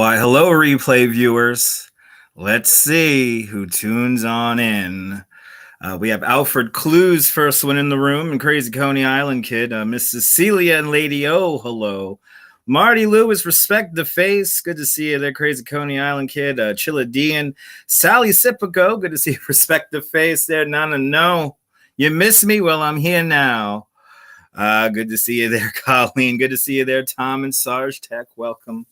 Why, hello, replay viewers. Let's see who tunes on in. We have Alfred Clues, first one in the room, and Crazy Coney Island Kid. Miss Cecilia and Lady O, hello. Marty Lewis, respect the face. Good to see you there, Crazy Coney Island Kid. Chilla D and Sally Sipico, good to see you, respect the face there. Nana, no. You miss me? Well, I'm here now. Good to see you there, Colleen. Good to see you there, Tom and Sarge Tech. Welcome.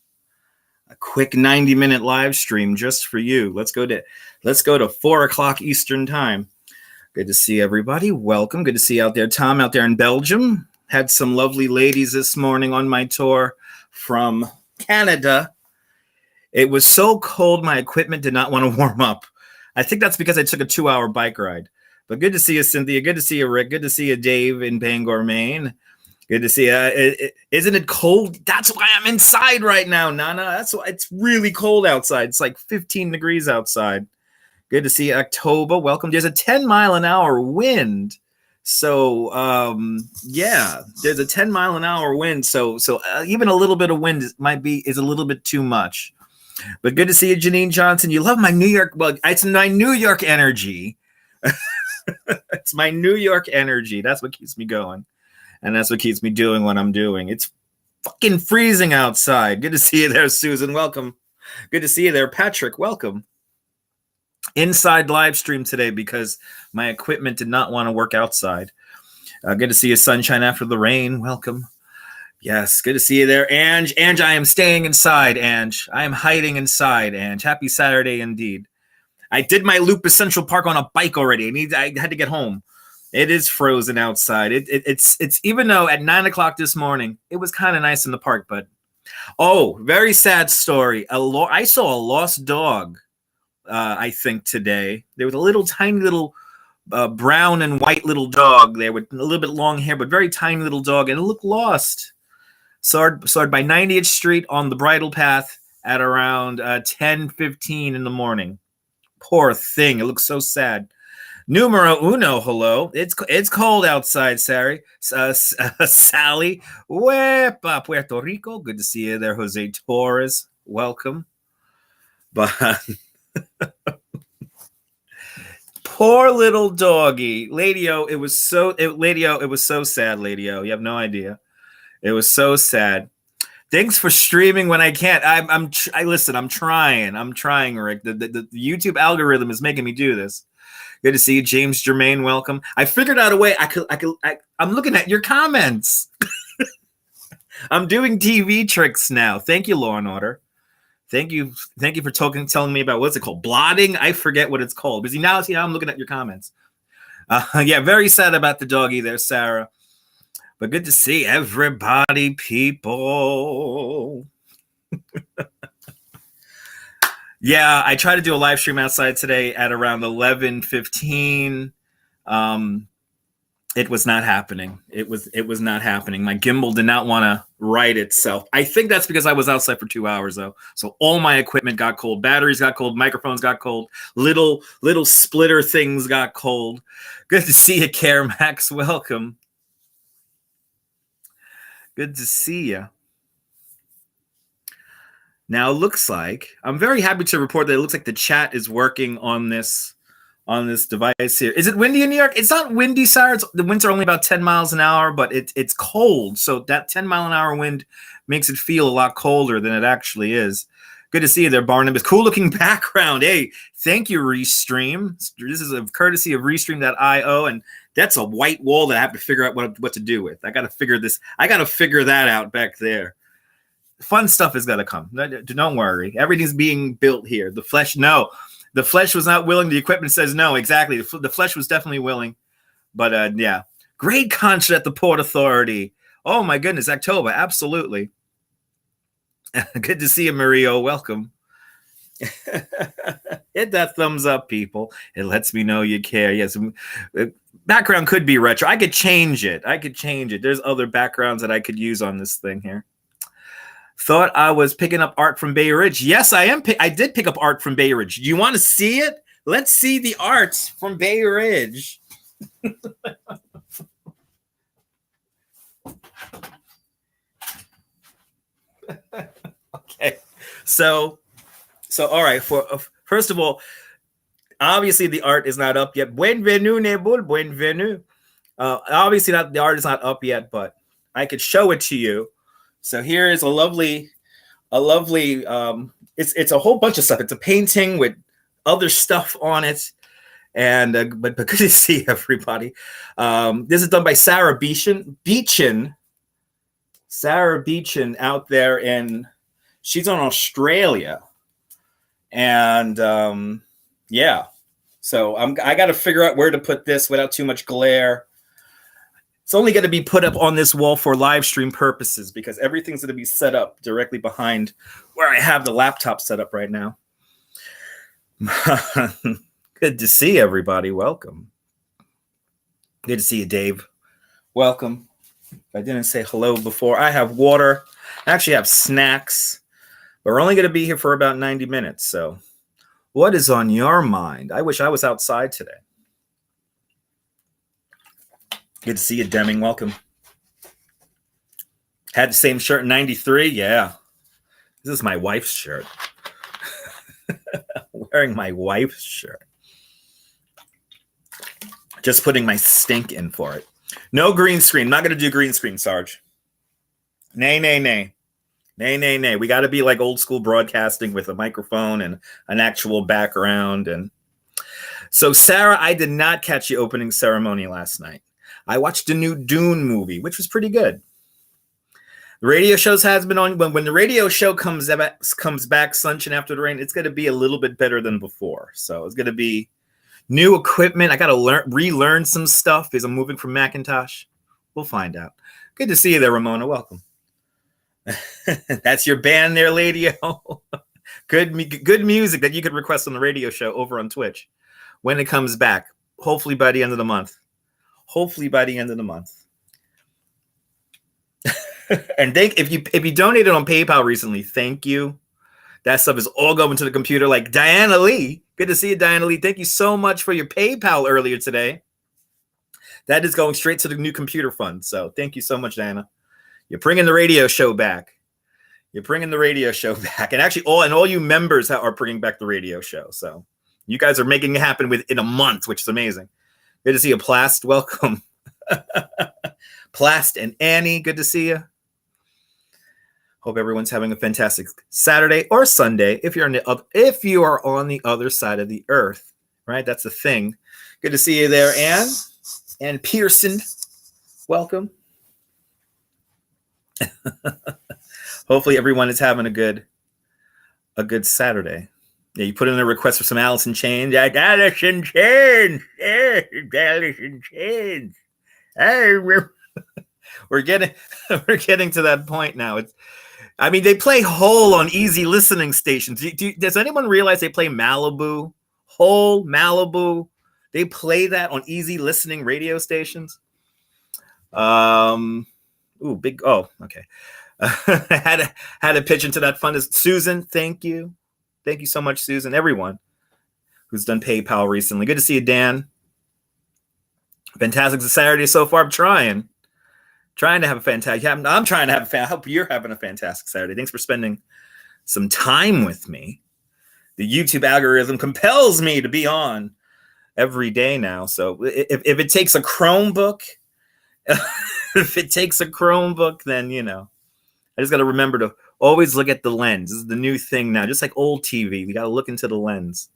A quick 90-minute live stream just for you. Let's go to 4 o'clock Eastern time. Good to see everybody. Welcome. Good to see you out there, Tom, out there in Belgium. Had some lovely ladies this morning on my tour from Canada. It was so cold, my equipment did not want to warm up. I think that's because I took a 2-hour bike ride. But good to see you, Cynthia. Good to see you, Rick. Good to see you, Dave, in Bangor, Maine. Good to see you. Isn't it cold? That's why I'm inside right now, Nana. That's why it's really cold outside. It's like 15 degrees outside. Good to see you, October. Welcome. There's a 10-mile-an-hour wind. So, yeah, there's a 10-mile-an-hour wind. So even a little bit of wind is a little bit too much. But good to see you, Janine Johnson. You love my New York. Well, it's my New York energy. It's my New York energy. That's what keeps me going. And that's what keeps me doing what I'm doing. It's fucking freezing outside. Good to see you there, Susan. Welcome. Good to see you there, Patrick. Welcome. Inside live stream today because my equipment did not want to work outside. Good to see you, sunshine after the rain. Welcome. Yes, good to see you there, Ange. Ange, I am staying inside, Ange. I am hiding inside, Ange. Happy Saturday indeed. I did my loop of Central Park on a bike already. I had to get home. It is frozen outside. It's even though at 9 o'clock this morning, it was kind of nice in the park, but very sad story. I saw a lost dog, I think today. There was a little tiny little brown and white little dog there with a little bit long hair, but very tiny little dog, and it looked lost. Saw it by 90th Street on the bridle path at around 10:15 in the morning. Poor thing. It looks so sad. Numero uno, hello. It's cold outside, Sally. Sally, Wepa, Puerto Rico. Good to see you there, Jose Torres. Welcome. But poor little doggy, Lady-O. It was so sad, Lady-O. You have no idea. It was so sad. Thanks for streaming when I can't. Listen. I'm trying, Rick. The YouTube algorithm is making me do this. Good to see you, James Germain. Welcome. I figured out a way. I'm looking at your comments. I'm doing TV tricks now. Thank you, Law and Order. Thank you for telling me about what's it called, blotting. I forget what it's called. But now I'm looking at your comments. Yeah, very sad about the doggy there, Sarah. But good to see everybody, people. Yeah, I tried to do a live stream outside today at around 11:15. It was not happening. It was not happening. My gimbal did not want to right itself. I think that's because I was outside for 2 hours though. So all my equipment got cold. Batteries got cold. Microphones got cold. Little splitter things got cold. Good to see you, Care Max. Welcome. Good to see you. Now it looks like I'm very happy to report that it looks like the chat is working on this device here. Is it windy in New York? It's not windy, Sarah. The winds are only about 10 miles an hour, but it's cold. So that 10-mile-an-hour wind makes it feel a lot colder than it actually is. Good to see you there, Barnabas. Cool looking background. Hey, thank you, Restream. This is a courtesy of Restream.io, and that's a white wall that I have to figure out what to do with. I got to figure that out back there. Fun stuff is gonna come. Don't worry. Everything's being built here. The flesh was not willing. The equipment says no. Exactly. The flesh was definitely willing. But yeah, great concert at the Port Authority. Oh my goodness, October, absolutely. Good to see you, Mario. Welcome. Hit that thumbs up, people. It lets me know you care. Yes, background could be retro. I could change it. There's other backgrounds that I could use on this thing here. Thought I was picking up art from Bay Ridge. Yes, I am. I did pick up art from Bay Ridge. Do you want to see it? Let's see the art from Bay Ridge. Okay. So all right. First of all, obviously the art is not up yet. Bienvenue, Nebul. Bienvenue. Obviously, the art is not up yet, but I could show it to you. So here is a lovely. It's a whole bunch of stuff. It's a painting with other stuff on it, and but good to see everybody. This is done by Sarah Beechin. Sarah Beechin out there she's on Australia, and yeah. So I got to figure out where to put this without too much glare. It's only going to be put up on this wall for live stream purposes because everything's going to be set up directly behind where I have the laptop set up right now. Good to see everybody. Welcome. Good to see you, Dave. Welcome. If I didn't say hello before, I have water. I actually have snacks. But we're only going to be here for about 90 minutes. So what is on your mind? I wish I was outside today. Good to see you, Deming. Welcome. Had the same shirt in 93? Yeah. This is my wife's shirt. Wearing my wife's shirt. Just putting my stink in for it. No green screen. Not going to do green screen, Sarge. Nay. We got to be like old school broadcasting with a microphone and an actual background. And so, Sarah, I did not catch the opening ceremony last night. I watched the new Dune movie, which was pretty good. The radio shows has been on. When the radio show comes back, Sunshine After the Rain, it's going to be a little bit better than before. So it's going to be new equipment. I got to relearn some stuff because I'm moving from Macintosh. We'll find out. Good to see you there, Ramona. Welcome. That's your band there, lady. Good music that you could request on the radio show over on Twitch when it comes back. Hopefully by the end of the month. And if you donated on PayPal recently, thank you. That stuff is all going to the computer. Like Diana Lee. Good to see you, Diana Lee. Thank you so much for your PayPal earlier today. That is going straight to the new computer fund. So thank you so much, Diana. You're bringing the radio show back. And actually, all you members are bringing back the radio show. So you guys are making it happen within a month, which is amazing. Good to see you, Plast. Welcome. Plast and Annie, good to see you. Hope everyone's having a fantastic Saturday or Sunday if you are on the other side of the earth, right? That's the thing. Good to see you there, Anne. Ann Pearson, welcome. Hopefully everyone is having a good Saturday. Yeah, you put in a request for some Alice in Chains. Yeah, Alice in Chains. Yeah, Alice in Chains. We're getting to that point now. They play Hole on easy listening stations. Does anyone realize they play Malibu? Hole, Malibu. They play that on easy listening radio stations. Okay. Had to pitch into that fund. Susan, thank you. Thank you so much, Susan. Everyone who's done PayPal recently. Good to see you, Dan. Fantastic Saturday so far. I'm trying to have a fantastic. I'm trying to have I hope you're having a fantastic Saturday. Thanks for spending some time with me. The YouTube algorithm compels me to be on every day now. So if it takes a Chromebook, then I just got to remember to always look at the lens. This is the new thing now, just like old TV. You got to look into the lens.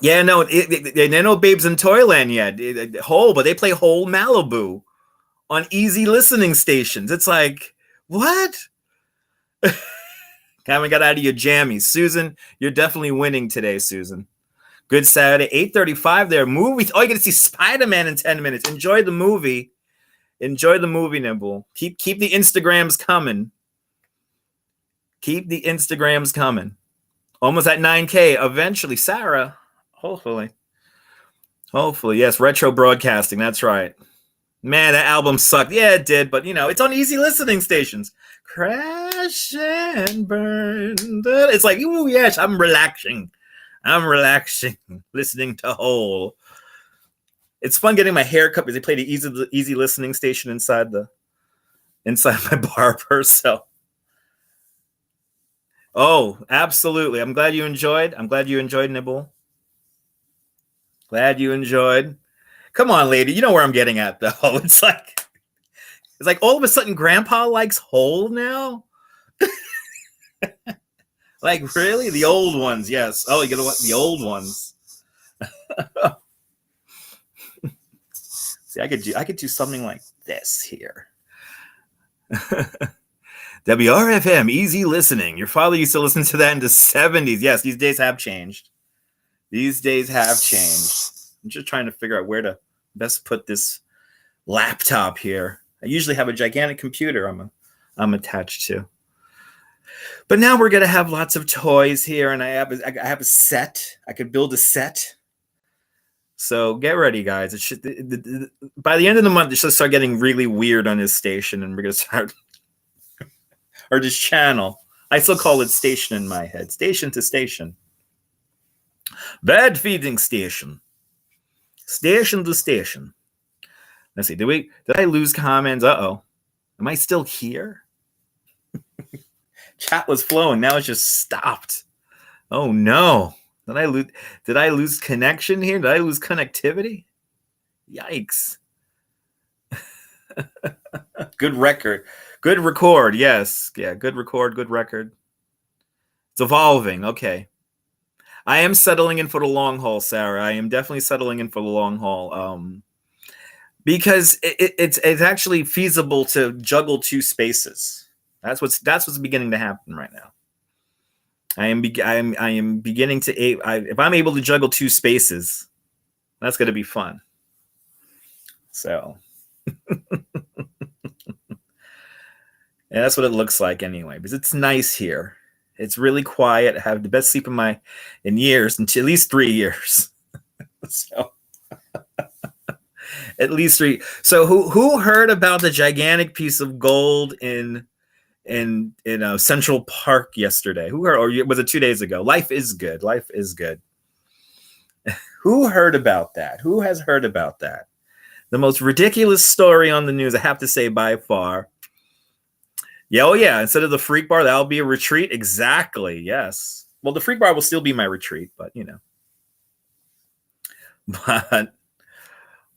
Yeah, no, they know Babes in Toyland yet. Hole, but they play Hole Malibu on easy listening stations. It's like, what? Haven't got out of your jammies. Susan, you're definitely winning today, Susan. Good Saturday, 8:35 there. Movie. Oh, you're going to see Spider-Man in 10 minutes. Enjoy the movie. Nibble. Keep the Instagrams coming. Almost at 9K. Eventually, Sarah. Hopefully, yes. Retro broadcasting. That's right. Man, that album sucked. Yeah, it did. But it's on easy listening stations. Crash and burn. It's like, ooh, yes, I'm relaxing. Listening to Hole. It's fun getting my hair cut because they play the easy listening station inside my barber. So Oh, absolutely. I'm glad you enjoyed. I'm glad you enjoyed, Nibble. Glad you enjoyed. Come on, lady. You know where I'm getting at, though. It's like all of a sudden, Grandpa likes Hole now. Like really, the old ones, yes. Oh, you know what? The old ones. See, I could do something like this here. WRFM, easy listening. Your father used to listen to that in the 70s. Yes, these days have changed. These days have changed. I'm just trying to figure out where to best put this laptop here. I usually have a gigantic computer I'm attached to. But now we're gonna have lots of toys here, and I have a set. I could build a set. So get ready, guys. It should by the end of the month, it should start getting really weird on this station, and we're gonna start or this channel. I still call it station in my head. Station to station. Bad feeding station. Station to station. Let's see. Did I lose comments? Uh-oh. Am I still here? Chat was flowing. Now it's just stopped. Oh no. Did I lose connection here? Did I lose connectivity? Yikes. Good record. Good record. Yes. Yeah, good record, good record. It's evolving. Okay. I am settling in for the long haul, Sarah. I am definitely settling in for the long haul. Because it's actually feasible to juggle two spaces. That's what's beginning to happen right now. I am beginning to if I'm able to juggle two spaces, that's going to be fun. So, and that's what it looks like anyway. Because it's nice here. It's really quiet. I have the best sleep in years, until at least 3 years. So. At least 3. So who heard about the gigantic piece of gold in Central Park yesterday? Who heard, or was it 2 days ago? Life is good. Life is good. Who heard about that? Who has heard about that? The most ridiculous story on the news, I have to say, by far. Yeah, oh yeah. Instead of the freak bar, that'll be a retreat. Exactly. Yes. Well, the freak bar will still be my retreat, but you know. But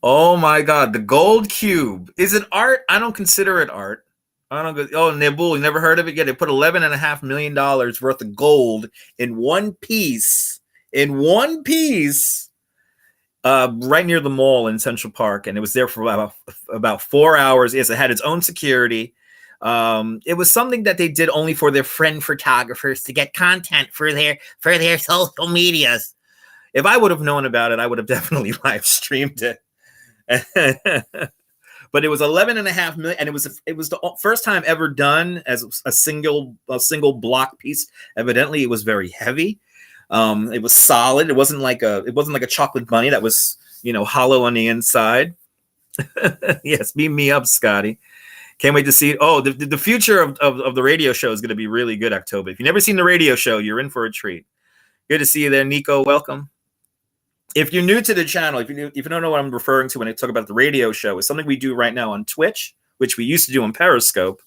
oh my God, the gold cube. Is it art? I don't consider it art. I don't go, oh, Nibble, you never heard of it yet? They put $11.5 million worth of gold in one piece. Right near the mall in Central Park. And it was there for about 4 hours. Yes, it had its own security. It was something that they did only for their friend photographers to get content for their social medias. If I would have known about it, I would have definitely live streamed it. But it was 11.5 million, and it was the first time ever done as a single block piece. Evidently, it was very heavy. It was solid. It wasn't like a chocolate bunny that was hollow on the inside. Yes, beam me up, Scotty. Can't wait to see it. Oh, the future of the radio show is going to be really good, October. If you've never seen the radio show, you're in for a treat. Good to see you there, Nico. Welcome. If you're new to the channel, if you don't know what I'm referring to when I talk about the radio show, it's something we do right now on Twitch, which we used to do on Periscope.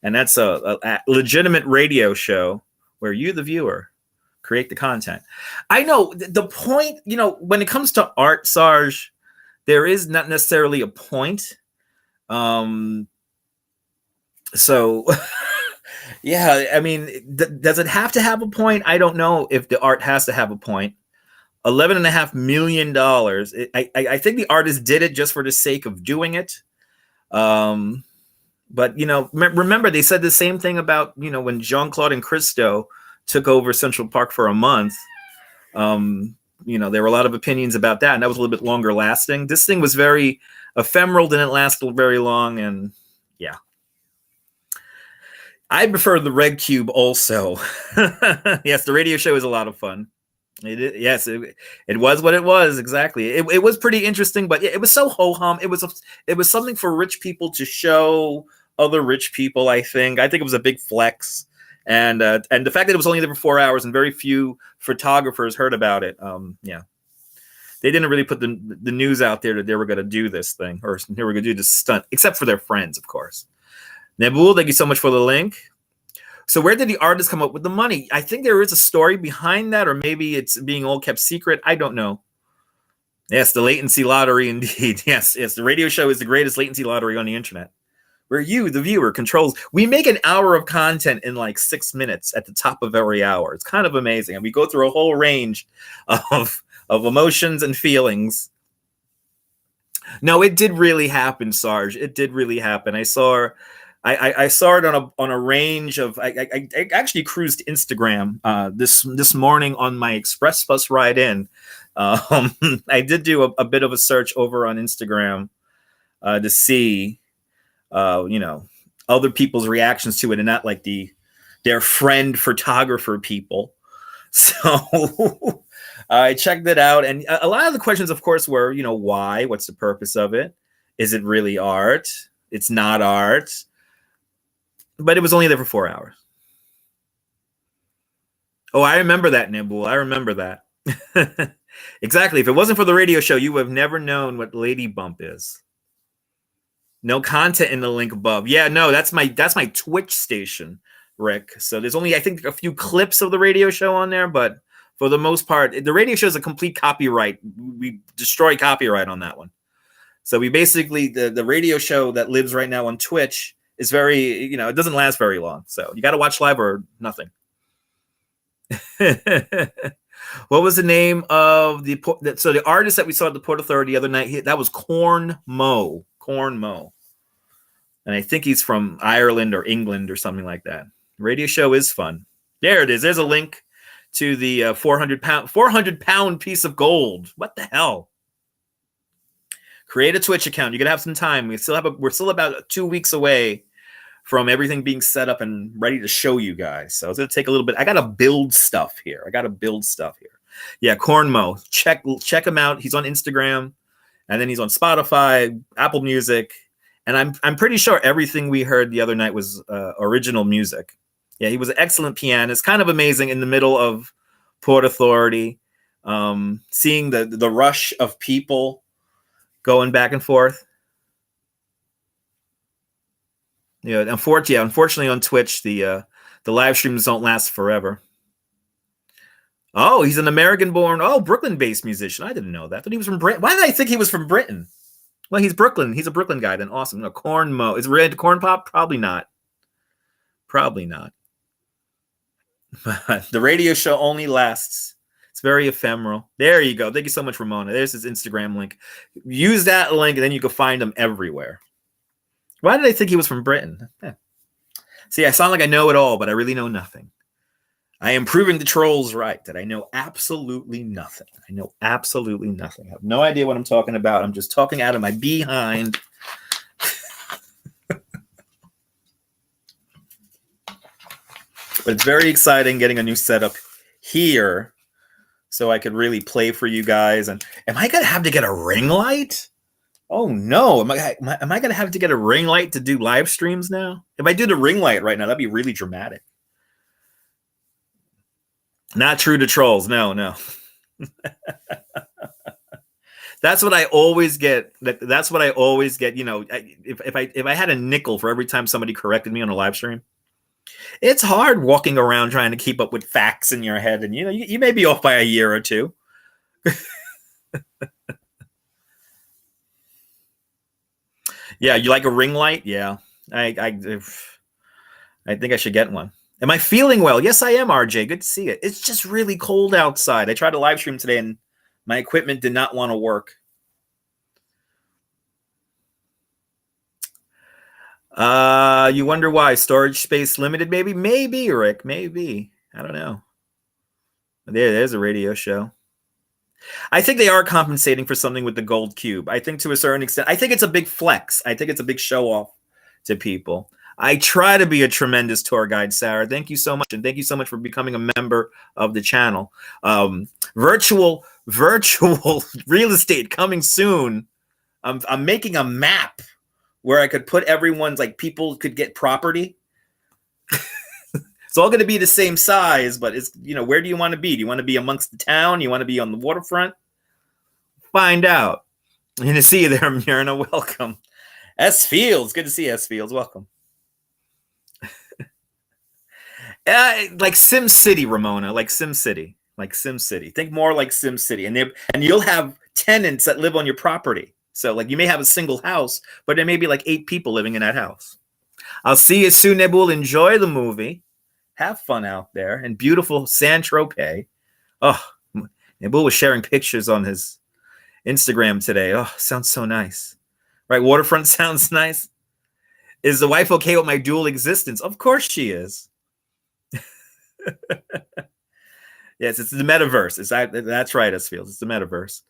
And that's a legitimate radio show where you, the viewer, create the content. I know the point, when it comes to art, Sarge, there is not necessarily a point. So, yeah, I mean, does it have to have a point? I don't know if the art has to have a point. $11.5 million. I think the artist did it just for the sake of doing it. But remember they said the same thing about when Jean-Claude and Christo took over Central Park for a month. There were a lot of opinions about that, and that was a little bit longer lasting. This thing was very ephemeral, didn't last very long, and yeah. I prefer the Red Cube also. Yes, the radio show is a lot of fun. Yes, it was what it was. Exactly. It was pretty interesting, but it was so ho-hum. It was something for rich people to show other rich people. I think it was a big flex, and the fact that it was only there for 4 hours and very few photographers heard about it. Yeah, they didn't really put the news out there that they were going to do this thing or they were going to do this stunt, except for their friends, of course. Nebul, thank you so much for the link. So where did the artist come up with the money? I think there is a story behind that, or maybe it's being all kept secret. I don't know. Yes, the latency lottery indeed. Yes, the radio show is the greatest latency lottery on the internet, where you, the viewer, controls. We make an hour of content in like 6 minutes at the top of every hour. It's kind of amazing. And we go through a whole range of emotions and feelings. No, it did really happen, Sarge. It did really happen. I saw it on a range of. I actually cruised Instagram this morning on my express bus ride in. I did do a bit of a search over on Instagram to see, other people's reactions to it, and not like their friend photographer people. So I checked it out, and a lot of the questions, of course, were, why? What's the purpose of it? Is it really art? It's not art. But it was only there for 4 hours. Oh, I remember that, Nibble. I remember that. Exactly. If it wasn't for the radio show, you would have never known what Lady Bump is. No content in the link above. Yeah, no, that's my Twitch station, Rick. So there's only, I think, a few clips of the radio show on there, but for the most part, the radio show is a complete copyright. We destroy copyright on that one. So we basically, the radio show that lives right now on Twitch is very, it doesn't last very long. So you got to watch live or nothing. What was the name of the artist that we saw at the Port Authority the other night? That was Corn Mo. And I think he's from Ireland or England or something like that. Radio show is fun. There it is. There's a link to the 400 pound piece of gold. What the hell? Create a Twitch account. You're gonna have some time. We're still about 2 weeks away from everything being set up and ready to show you guys. So it's gonna take a little bit. I gotta build stuff here. Yeah, Cornmo. Check him out. He's on Instagram, and then he's on Spotify, Apple Music, and I'm pretty sure everything we heard the other night was original music. Yeah, he was an excellent pianist. Kind of amazing in the middle of Port Authority, seeing the rush of people going back and forth. Yeah, unfortunately on Twitch, the live streams don't last forever. Oh, he's an American-born, Brooklyn-based musician. I didn't know that. I thought he was from Britain. Why did I think he was from Britain? Well, he's Brooklyn. He's a Brooklyn guy. Then awesome. No, Corn Mo. Is Red Corn Pop? Probably not. But the radio show only lasts. It's very ephemeral. There you go. Thank you so much, Ramona. There's his Instagram link. Use that link, and then you can find him everywhere. Why did I think he was from Britain? See, I sound like I know it all, but I really know nothing. I am proving the trolls right, that I know absolutely nothing. I have no idea what I'm talking about. I'm just talking out of my behind. But it's very exciting getting a new setup here so I could really play for you guys. And am I going to have to get a ring light? Oh, no. Am I going to have to get a ring light to do live streams now? If I do the ring light right now, that'd be really dramatic. Not true to trolls. No. That's what I always get. That's what I always get. If I had a nickel for every time somebody corrected me on a live stream, it's hard walking around trying to keep up with facts in your head, and you may be off by a year or two. Yeah, you like a ring light? Yeah, I think I should get one. Am I feeling well? Yes, I am, RJ. Good to see it. It's just really cold outside. I tried to live stream today, and my equipment did not want to work. You wonder why? Storage space limited, maybe? Maybe, Rick. Maybe. I don't know. There's a radio show. I think they are compensating for something with the gold cube. I think to a certain extent. I think it's a big flex. I think it's a big show off to people. I try to be a tremendous tour guide, Sarah. Thank you so much. And thank you so much for becoming a member of the channel. Virtual real estate coming soon. I'm making a map where I could put everyone's, like, people could get property. It's all going to be the same size, but it's, where do you want to be? Do you want to be amongst the town? You want to be on the waterfront? Find out. I'm going to see you there, Myrna. Welcome. S. Fields. Good to see you, S. Fields. Welcome. Like Sim City, Ramona, like Sim City, like Sim City. Think more like Sim City, and you'll have tenants that live on your property. So like you may have a single house, but there may be like 8 people living in that house. I'll see you soon, Nebul. Enjoy the movie. Have fun out there in beautiful San Tropez. Oh, Nebul was sharing pictures on his Instagram today. Oh, sounds so nice. Right, waterfront sounds nice. Is the wife okay with my dual existence? Of course she is. Yes, it's the metaverse. That's right, Esfield. It's the metaverse.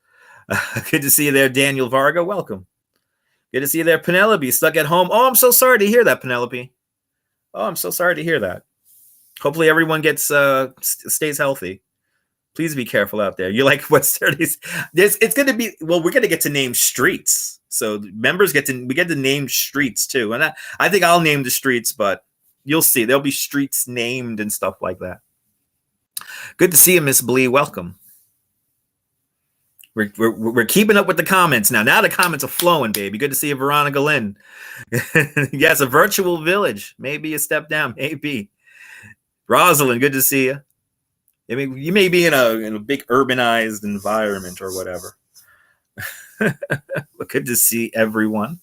Good to see you there, Daniel Varga. Welcome. Good to see you there, Penelope. Stuck at home. Oh, I'm so sorry to hear that, Penelope. Oh, I'm so sorry to hear that. Hopefully everyone stays healthy. Please be careful out there. You like what's 30s? It's going to be, well, we're going to get to name streets. So members we get to name streets too. And I think I'll name the streets, but you'll see. There'll be streets named and stuff like that. Good to see you, Miss Blee. Welcome. We're keeping up with the comments now. Now the comments are flowing, baby. Good to see you, Veronica Lynn. Yes, a virtual village. Maybe a step down. Maybe. Rosalind, good to see you. I mean, you may be in a big urbanized environment or whatever. But good to see everyone.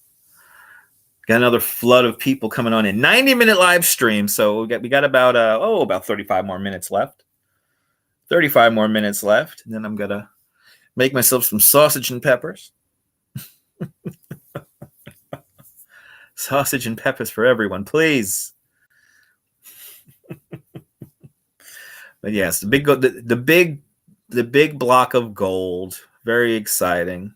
Got another flood of people coming on in. 90-minute live stream. So we got about 35 more minutes left. 35 more minutes left. And then I'm going to make myself some sausage and peppers. Sausage and peppers for everyone, please. But yes, the big block of gold. Very exciting.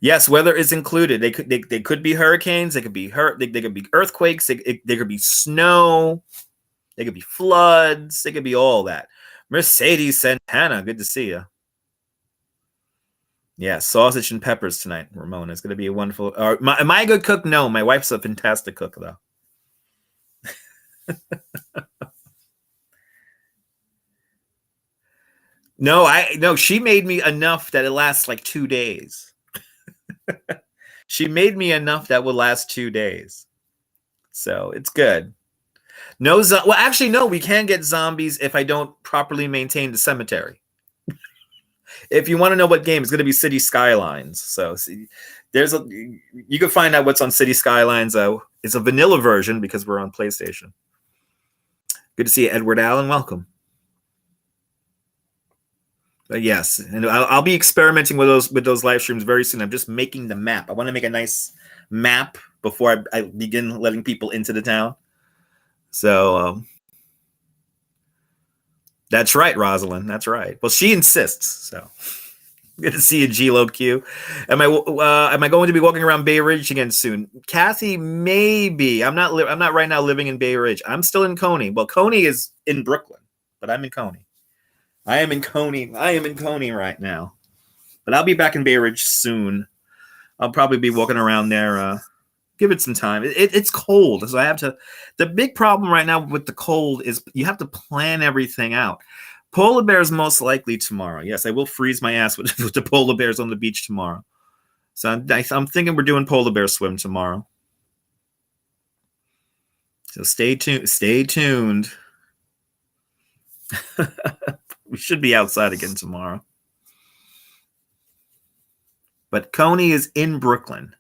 Yes, weather is included. They could be hurricanes. They could be They could be earthquakes. They could be snow. They could be floods. They could be all that. Mercedes Santana, good to see you. Yeah, sausage and peppers tonight, Ramona. It's going to be a wonderful. Am I a good cook? No, my wife's a fantastic cook, though. No, she made me enough that it lasts like 2 days. She made me enough that will last 2 days. So it's good. Well, actually, no, we can get zombies if I don't properly maintain the cemetery. If you want to know what game, it's going to be City Skylines. So you can find out what's on City Skylines. It's a vanilla version because we're on PlayStation. Good to see you, Edward Allen. Welcome. But yes, and I'll be experimenting with those live streams very soon. I'm just making the map. I want to make a nice map before I begin letting people into the town. So that's right, Rosalind. That's right. Well, she insists. So good to see you, G-Lo Q. Am I going to be walking around Bay Ridge again soon? Kathy, maybe. I'm not right now living in Bay Ridge. I'm still in Coney. Well, Coney is in Brooklyn, but I'm in Coney. I am in Coney right now. But I'll be back in Bay Ridge soon. I'll probably be walking around there. Give it some time. It's cold, so I have to. The big problem right now with the cold is you have to plan everything out. Polar bears most likely tomorrow. Yes, I will freeze my ass with the polar bears on the beach tomorrow. So I'm thinking we're doing polar bear swim tomorrow. So stay tuned. We should be outside again tomorrow. But Coney is in Brooklyn.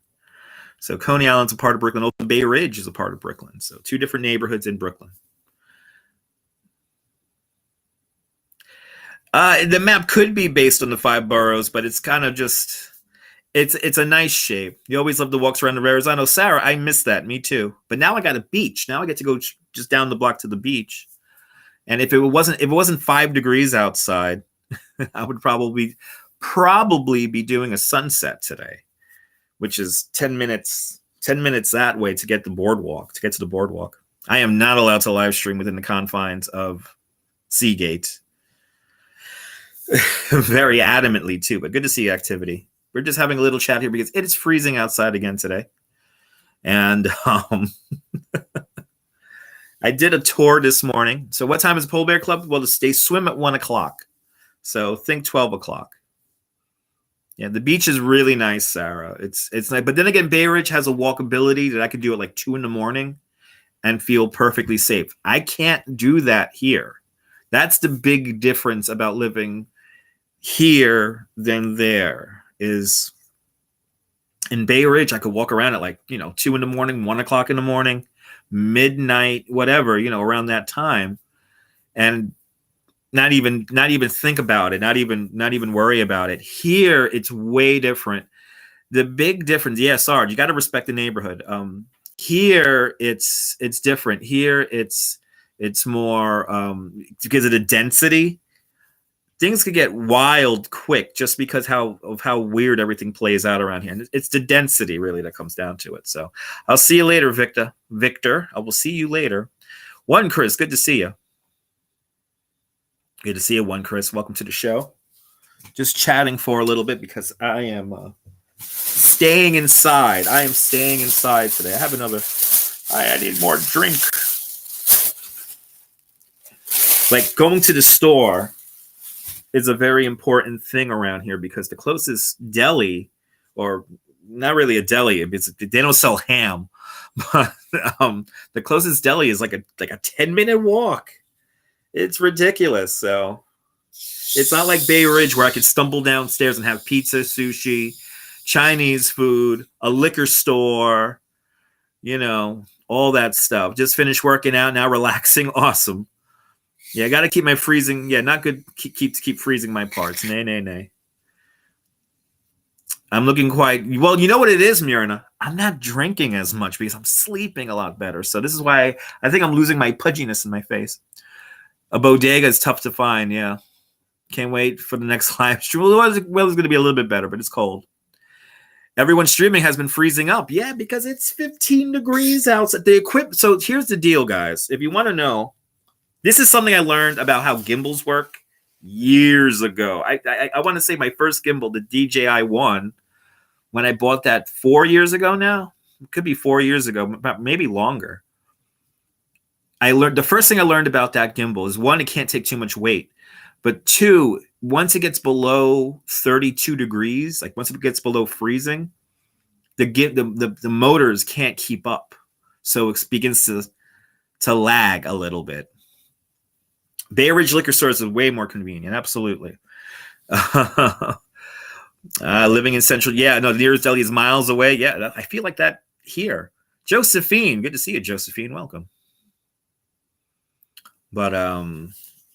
So Coney Island's a part of Brooklyn. Old Bay Ridge is a part of Brooklyn. So 2 different neighborhoods in Brooklyn. The map could be based on the 5 boroughs, but it's kind of just it's a nice shape. You always love the walks around the Verizon. Sarah, I miss that. Me too. But now I got a beach. Now I get to go just down the block to the beach. And if it wasn't 5 degrees outside, I would probably be doing a sunset today, which is 10 minutes that way to get to the boardwalk. I am not allowed to live stream within the confines of Seagate. Very adamantly too, but good to see activity. We're just having a little chat here because it is freezing outside again today. And I did a tour this morning. So what time is Pole Bear Club? Well, they swim at 1 o'clock. So think 12 o'clock. Yeah, the beach is really nice, Sarah. It's nice. But then again, Bay Ridge has a walkability that I could do at like 2 in the morning. and feel perfectly safe. I can't do that here. That's the big difference about living here than there. Is in Bay Ridge, I could walk around at like, 2 in the morning, 1 o'clock in the morning, midnight, whatever, around that time, and not even think about it, not even worry about it. Here, it's way different. The big difference, yeah, Sarge, you got to respect the neighborhood. Here, it's different. Here, it's more because of the density. Things could get wild quick just because of how weird everything plays out around here. And it's the density really that comes down to it. So I'll see you later, Victor. I will see you later. One Chris, good to see you. Good to see you, One Chris. Welcome to the show. Just chatting for a little bit because I am staying inside. I am staying inside today. I have another. I need more drink. Like going to the store is a very important thing around here because the closest deli, or not really a deli, they don't sell ham, but the closest deli is like a 10-minute walk. It's ridiculous. So it's not like Bay Ridge where I could stumble downstairs and have pizza, sushi, Chinese food, a liquor store, all that stuff. Just finished working out, now relaxing. Awesome. Yeah, I got to keep my freezing. Yeah, not good. Keep freezing my parts. Nay. I'm looking quite well. You know what it is, Myrna? I'm not drinking as much because I'm sleeping a lot better. So this is why I think I'm losing my pudginess in my face. A bodega is tough to find. Yeah, can't wait for the next live stream. Well, the weather's going to be a little bit better, but it's cold. Everyone streaming has been freezing up. Yeah, because it's 15 degrees outside. So here's the deal, guys. If you want to know. This is something I learned about how gimbals work years ago. I want to say my first gimbal, the DJI-1, when I bought that 4 years ago now. It could be 4 years ago, maybe longer. The first thing I learned about that gimbal is, one, it can't take too much weight. But two, once it gets below 32 degrees, like once it gets below freezing, the motors can't keep up. So it begins to lag a little bit. Bay Ridge liquor stores is way more convenient. Absolutely. Living in Central. Yeah, no, the nearest deli is miles away. Yeah, I feel like that here. Josephine. Good to see you, Josephine. Welcome. But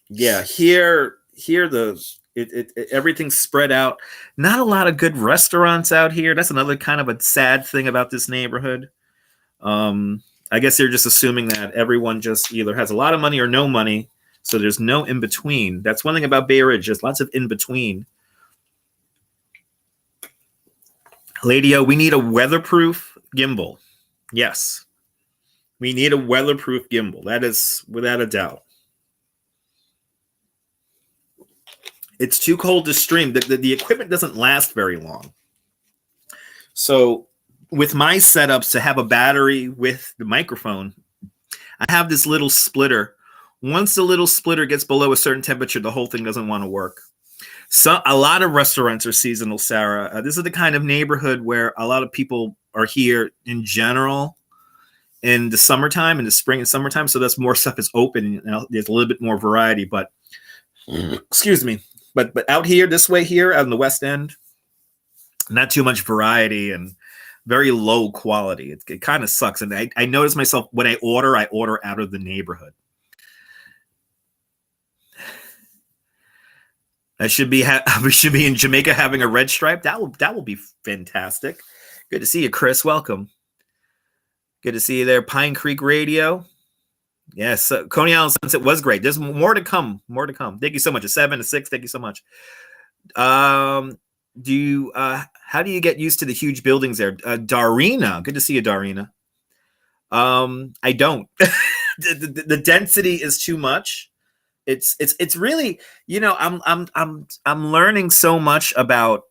yeah, here everything's spread out. Not a lot of good restaurants out here. That's another kind of a sad thing about this neighborhood. I guess they're just assuming that everyone just either has a lot of money or no money. So there's no in between. That's one thing about Bay Ridge. There's lots of in between. Lady O, we need a weatherproof gimbal. Yes. We need a weatherproof gimbal. That is without a doubt. It's too cold to stream. The equipment doesn't last very long. So with my setups to have a battery with the microphone, I have this little splitter. Once the little splitter gets below a certain temperature, the whole thing doesn't want to work. So a lot of restaurants are seasonal, Sarah. This is the kind of neighborhood where a lot of people are here in general in the summertime, in the spring and summertime. So that's more stuff is open. There's a little bit more variety, but excuse me. But out here, this way here, out in the West End, not too much variety and very low quality. It kind of sucks. And I notice myself when I order out of the neighborhood. We should be in Jamaica having a red stripe. That will be fantastic. Good to see you, Chris. Welcome. Good to see you there. Pine Creek Radio. Yes, Coney Island Sunset was great. There's more to come. More to come. Thank you so much. A 7, a 6. Thank you so much. How do you get used to the huge buildings there? Darina. Good to see you, Darina. I don't. the density is too much. It's really, I'm learning so much about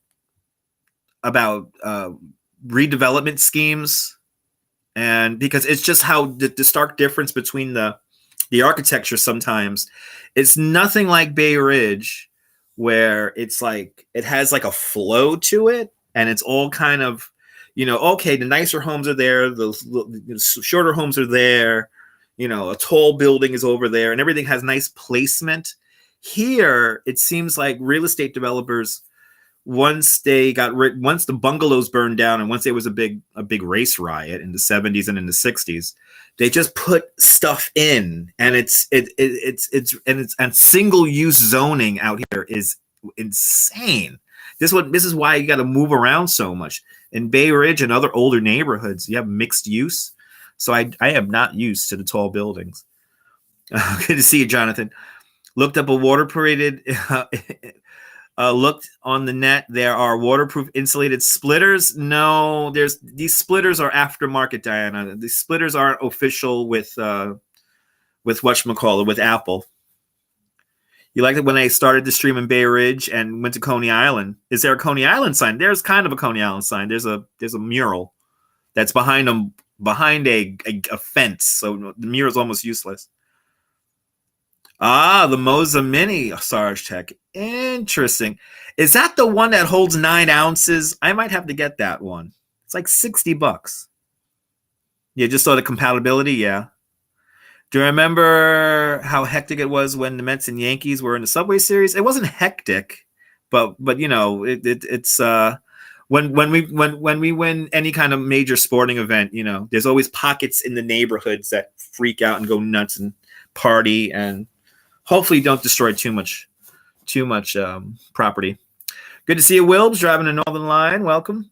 redevelopment schemes, and because it's just how the stark difference between the architecture sometimes. It's nothing like Bay Ridge, where it's like it has like a flow to it, and it's all kind of, okay, the nicer homes are there, the shorter homes are there. You know, a tall building is over there and everything has nice placement. Here, it seems like real estate developers, once the bungalows burned down and once there was a big race riot in the 70s and in the 60s, they just put stuff in, and it's single use zoning out here is insane. This is why you got to move around so much. In Bay Ridge and other older neighborhoods, you have mixed use. So I am not used to the tall buildings. Good to see you, Jonathan. Looked up a water-rated looked on the net. There are waterproof insulated splitters. No, these splitters are aftermarket, Diana. The splitters aren't official with whatchamacallit, with Apple. You liked it when I started the stream in Bay Ridge and went to Coney Island. Is there a Coney Island sign? There's kind of a Coney Island sign. There's a mural that's behind a fence, so the mural is almost useless. Ah, the Moza Mini, Sarge Tech. Interesting. Is that the one that holds 9 ounces? I might have to get that one. It's like $60. Yeah, just saw the compatibility. Yeah. Do you remember how hectic it was when the Mets and Yankees were in the Subway Series? It wasn't hectic, but you know, it's when we win any kind of major sporting event, you know, there's always pockets in the neighborhoods that freak out and go nuts and party, and hopefully don't destroy too much property. Good to see you, Wilbs, driving a Northern Line. Welcome.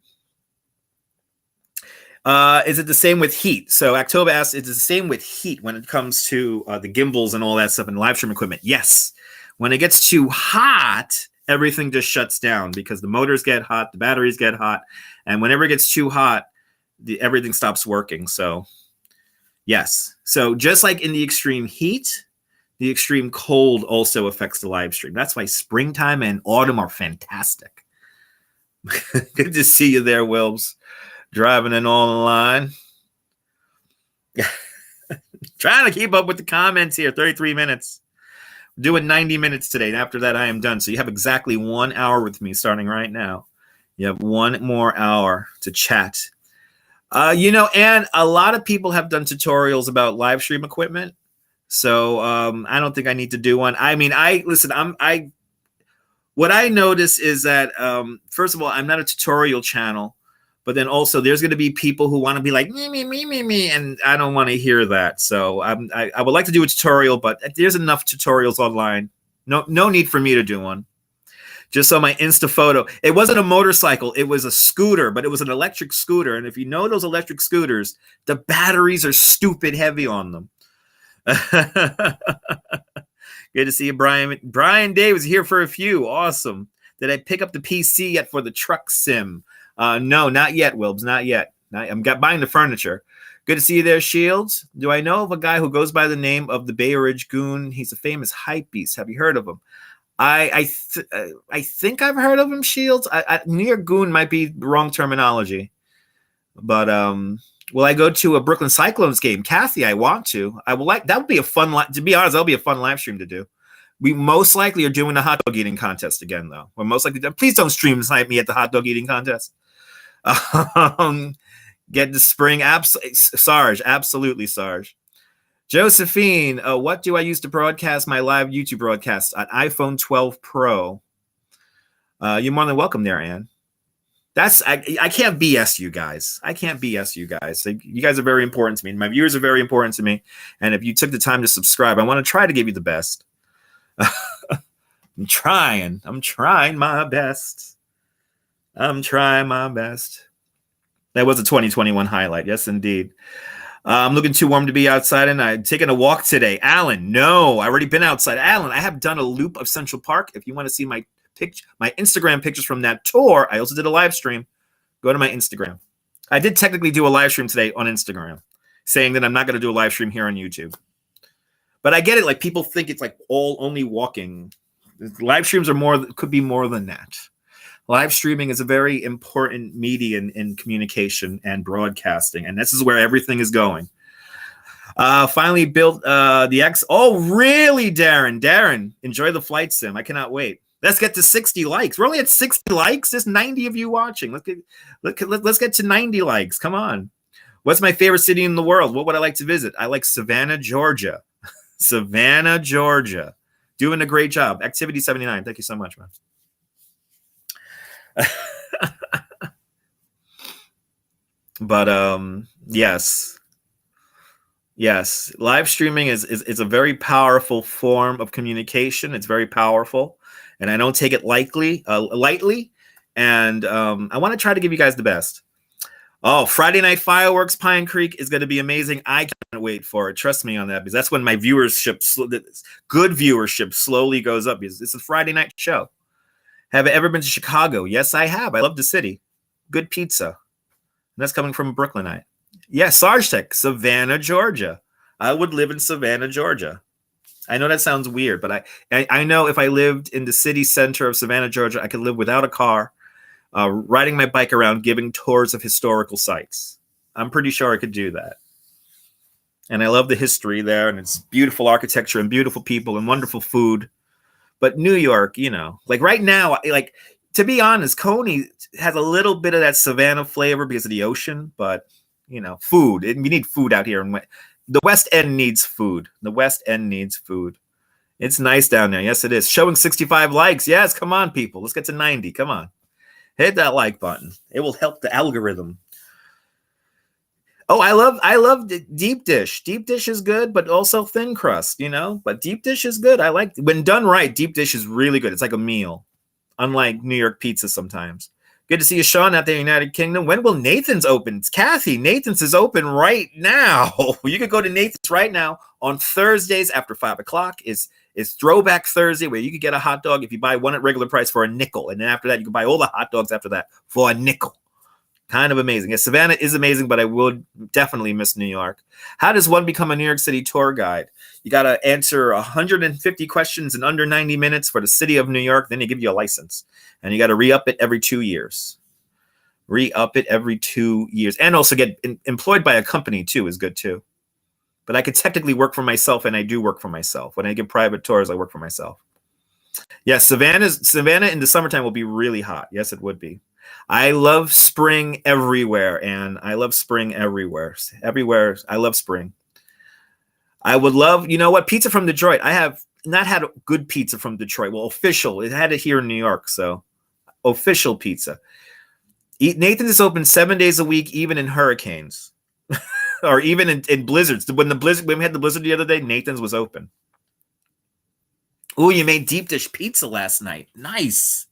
Is it the same with heat? So October asks, is it the same with heat when it comes to the gimbals and all that stuff and live stream equipment? Yes. When it gets too hot, everything just shuts down because the motors get hot, the batteries get hot, and whenever it gets too hot, everything stops working. So yes. So just like in the extreme heat, the extreme cold also affects the live stream. That's why springtime and autumn are fantastic. Good to see you there, Wilbs. Driving in on the line. Trying to keep up with the comments here. 33 minutes. We're doing 90 minutes today. And after that, I am done. So you have exactly 1 hour with me starting right now. You have 1 more hour to chat. You know, and a lot of people have done tutorials about live stream equipment. So I don't think I need to do one. I mean, what I notice is that, first of all, I'm not a tutorial channel. But then also there's going to be people who want to be like, me, and I don't want to hear that. So I would like to do a tutorial, but there's enough tutorials online. No need for me to do one. Just on my Insta photo. It wasn't a motorcycle. It was a scooter, but it was an electric scooter. And if you know those electric scooters, the batteries are stupid heavy on them. Good to see you, Brian. Brian Day was here for a few. Awesome. Did I pick up the PC yet for the truck sim? No, not yet, Wilbs. Not yet. I'm buying the furniture. Good to see you there, Shields. Do I know of a guy who goes by the name of the Bay Ridge Goon? He's a famous hype beast. Have you heard of him? I think I've heard of him, Shields. Near Goon might be wrong terminology. But will I go to a Brooklyn Cyclones game? Kathy, I want to. I will like. That would be a fun. To be honest, that'll be a fun live stream to do. We most likely are doing the hot dog eating contest again, though. We're most likely. Please don't stream snipe me at the hot dog eating contest. Get the spring. Sarge, absolutely, Sarge. Josephine, what do I use to broadcast my live YouTube broadcasts? An iPhone 12 Pro. You're more than welcome there, Ann. I can't BS you guys. I can't BS you guys. You guys are very important to me. My viewers are very important to me. And if you took the time to subscribe, I want to try to give you the best. I'm trying my best. That was a 2021 highlight. Yes, indeed. I'm looking too warm to be outside, and I'm taking a walk today. Alan, no, I already been outside. Alan, I have done a loop of Central Park. If you want to see my Instagram pictures from that tour, I also did a live stream. Go to my Instagram. I did technically do a live stream today on Instagram, saying that I'm not going to do a live stream here on YouTube. But I get it. Like, people think it's like only walking. Live streams could be more than that. Live streaming is a very important medium in communication and broadcasting, and this is where everything is going. Finally built the X. Oh, really, Darren? Darren, enjoy the flight sim. I cannot wait. Let's get to 60 likes. We're only at 60 likes. There's 90 of you watching. Let's get to 90 likes. Come on. What's my favorite city in the world? What would I like to visit? I like Savannah, Georgia. Savannah, Georgia. Doing a great job. Activity 79. Thank you so much, man. But yes. Yes. Live streaming is a very powerful form of communication. It's very powerful. And I don't take it lightly. And I want to try to give you guys the best. Oh, Friday Night Fireworks, Pine Creek is going to be amazing. I can't wait for it. Trust me on that, because that's when my viewership, good viewership, slowly goes up. It's a Friday night show. Have I ever been to Chicago? Yes, I have. I love the city. Good pizza. And that's coming from a Brooklynite. Yes, Sarge Tech, Savannah, Georgia. I would live in Savannah, Georgia. I know that sounds weird, but I know if I lived in the city center of Savannah, Georgia, I could live without a car. Riding my bike around, giving tours of historical sites. I'm pretty sure I could do that. And I love the history there, and it's beautiful architecture and beautiful people and wonderful food. But New York, like right now, like to be honest, Coney has a little bit of that Savannah flavor because of the ocean, but food. We need food out here. And the West End needs food. The West End needs food. It's nice down there. Yes, it is. Showing 65 likes. Yes, come on, people. Let's get to 90. Come on. Hit that like button. It will help the algorithm. Oh, I love deep dish. Deep dish is good, but also thin crust, But deep dish is good. I like when done right. Deep dish is really good. It's like a meal, unlike New York pizza sometimes. Good to see you, Sean, out there in the United Kingdom. When will Nathan's open? It's Kathy. Nathan's is open right now. You could go to Nathan's right now on Thursdays after 5 o'clock. Is Throwback Thursday, where you could get a hot dog if you buy one at regular price for a nickel. And then after that, you can buy all the hot dogs after that for a nickel. Kind of amazing. Yeah, Savannah is amazing, but I would definitely miss New York. How does one become a New York City tour guide? You got to answer 150 questions in under 90 minutes for the city of New York. Then they give you a license. And you got to re-up it every 2 years. Re-up it every 2 years. And also get employed by a company, too, is good, too. But I could technically work for myself, and I do work for myself. When I give private tours, I work for myself. Yes, Savannah in the summertime will be really hot. Yes, it would be. I love spring everywhere, and I love spring everywhere. Everywhere, I love spring. I would love, pizza from Detroit. I have not had good pizza from Detroit. Well, official. It had it here in New York, so official pizza. Nathan's is open 7 days a week, even in hurricanes. Or even in blizzards. When we had the blizzard the other day, Nathan's was open. Oh, you made deep dish pizza last night. Nice.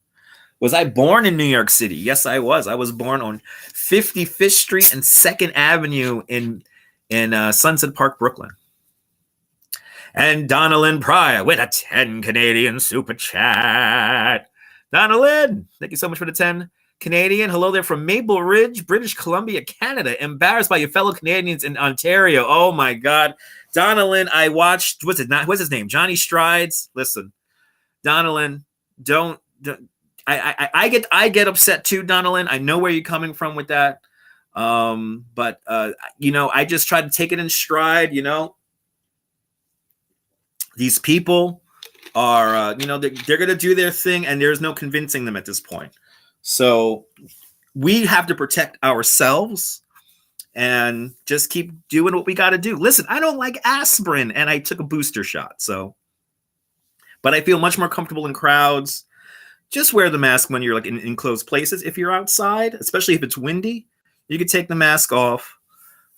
Was I born in New York City? Yes, I was. I was born on 55th Street and 2nd Avenue in Sunset Park, Brooklyn. And Donalyn Pryor with a 10 Canadian super chat. Donalyn, thank you so much for the 10 Canadian. Hello there from Maple Ridge, British Columbia, Canada. Embarrassed by your fellow Canadians in Ontario. Oh my God. Donalyn, I watched, what's his name? Johnny Strides. Listen, Donalyn, don't I get upset too, Donalyn. I know where you're coming from with that. But I just try to take it in stride, These people are, they're going to do their thing, and there's no convincing them at this point. So we have to protect ourselves and just keep doing what we got to do. Listen, I don't like aspirin, and I took a booster shot. But I feel much more comfortable in crowds. Just wear the mask when you're like in enclosed places. If you're outside, especially if it's windy, you can take the mask off.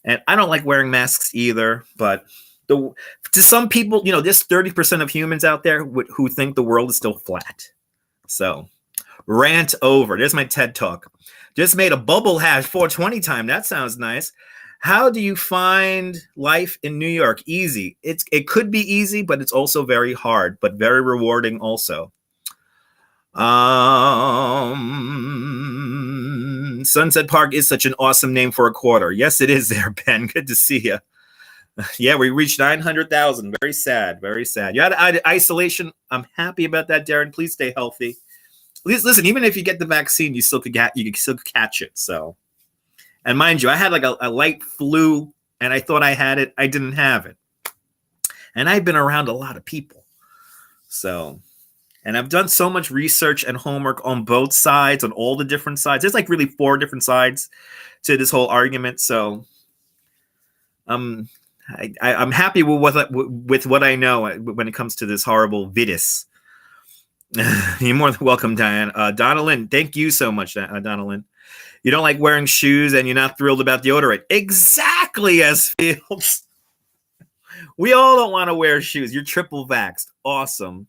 And I don't like wearing masks either, but to some people, there's 30% of humans out there who think the world is still flat. So rant over. There's my TED Talk. Just made a bubble hash 420 time. That sounds nice. How do you find life in New York? Easy. It could be easy, but it's also very hard, but very rewarding also. Sunset Park is such an awesome name for a quarter. Yes, it is there, Ben. Good to see you. Yeah, we reached 900,000. Very sad. Very sad. You had isolation. I'm happy about that, Darren. Please stay healthy. Listen, even if you get the vaccine, you can still catch it. So, and mind you, I had like a light flu, and I thought I had it. I didn't have it, and I've been around a lot of people. So, and I've done so much research and homework on both sides, on all the different sides. There's like really 4 different sides to this whole argument. So I'm happy with what I know when it comes to this horrible virus. You're more than welcome, Diane. Donna Lynn, thank you so much, Donna Lynn. You don't like wearing shoes and you're not thrilled about deodorant. Exactly, S Fields. We all don't want to wear shoes. You're triple vaxxed. Awesome.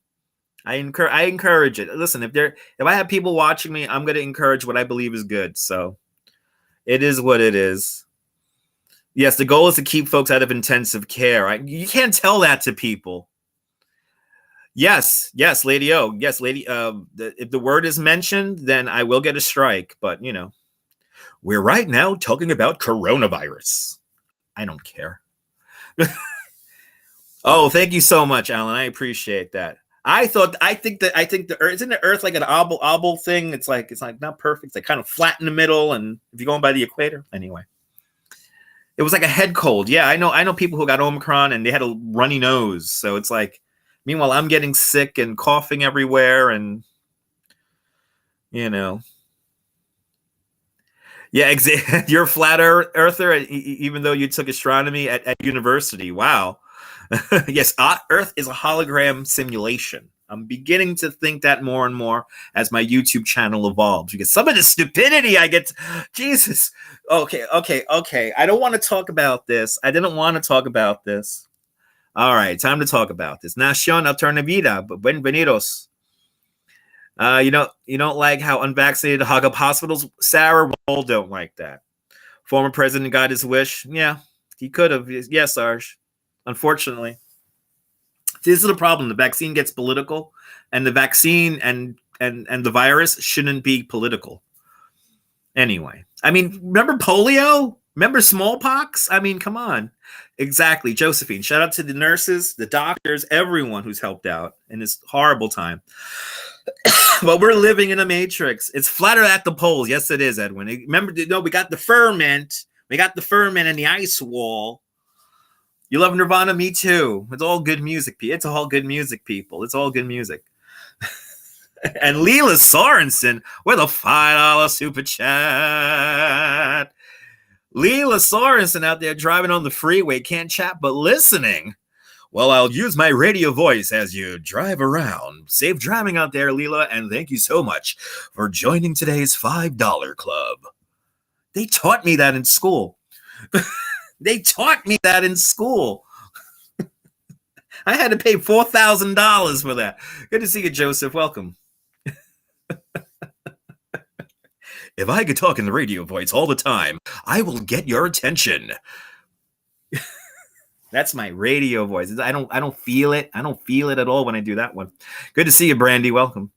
I encourage it. Listen, if I have people watching me, I'm going to encourage what I believe is good. So it is what it is. Yes, the goal is to keep folks out of intensive care. You can't tell that to people. Yes, Lady O. Yes, Lady. If the word is mentioned, then I will get a strike. But, we're right now talking about coronavirus. I don't care. Oh, thank you so much, Alan. I appreciate that. I think the Earth, isn't the Earth like an oval thing? It's like not perfect. It's like kind of flat in the middle, and if you're going by the equator, anyway. It was like a head cold. Yeah, I know people who got Omicron and they had a runny nose. So it's like, meanwhile, I'm getting sick and coughing everywhere, and Yeah, exactly. You're a flat earther, even though you took astronomy at university. Wow. Yes, Earth is a hologram simulation. I'm beginning to think that more and more as my YouTube channel evolves, because some of the stupidity I get, Jesus. Okay. I don't want to talk about this. I didn't want to talk about this. All right, time to talk about this. Nación Alternavida, bienvenidos. You don't like how unvaccinated hog up hospitals? Sarah Roll don't like that. Former president got his wish. Yeah, he could have. Yes, Sarge. Unfortunately, this is the problem. The vaccine gets political, and the vaccine and the virus shouldn't be political. Anyway, I mean, remember polio? Remember smallpox? I mean, come on. Exactly, Josephine. Shout out to the nurses, the doctors, everyone who's helped out in this horrible time. But we're living in a matrix. It's flatter at the poles. Yes, it is, Edwin. Remember, we got the ferment. We got the ferment and the ice wall. You love Nirvana? Me too. It's all good music. It's all good music, people. It's all good music. And Leela Sorensen with a $5 super chat. Leela Sorensen out there driving on the freeway, can't chat but listening. Well, I'll use my radio voice as you drive around. Safe driving out there, Leela, and thank you so much for joining today's $5 club. They taught me that in school. They taught me that in school. I had to pay $4,000 for that. Good to see you, Joseph. Welcome. If I could talk in the radio voice all the time, I will get your attention. That's my radio voice. I don't feel it. I don't feel it at all when I do that one. Good to see you, Brandy. Welcome.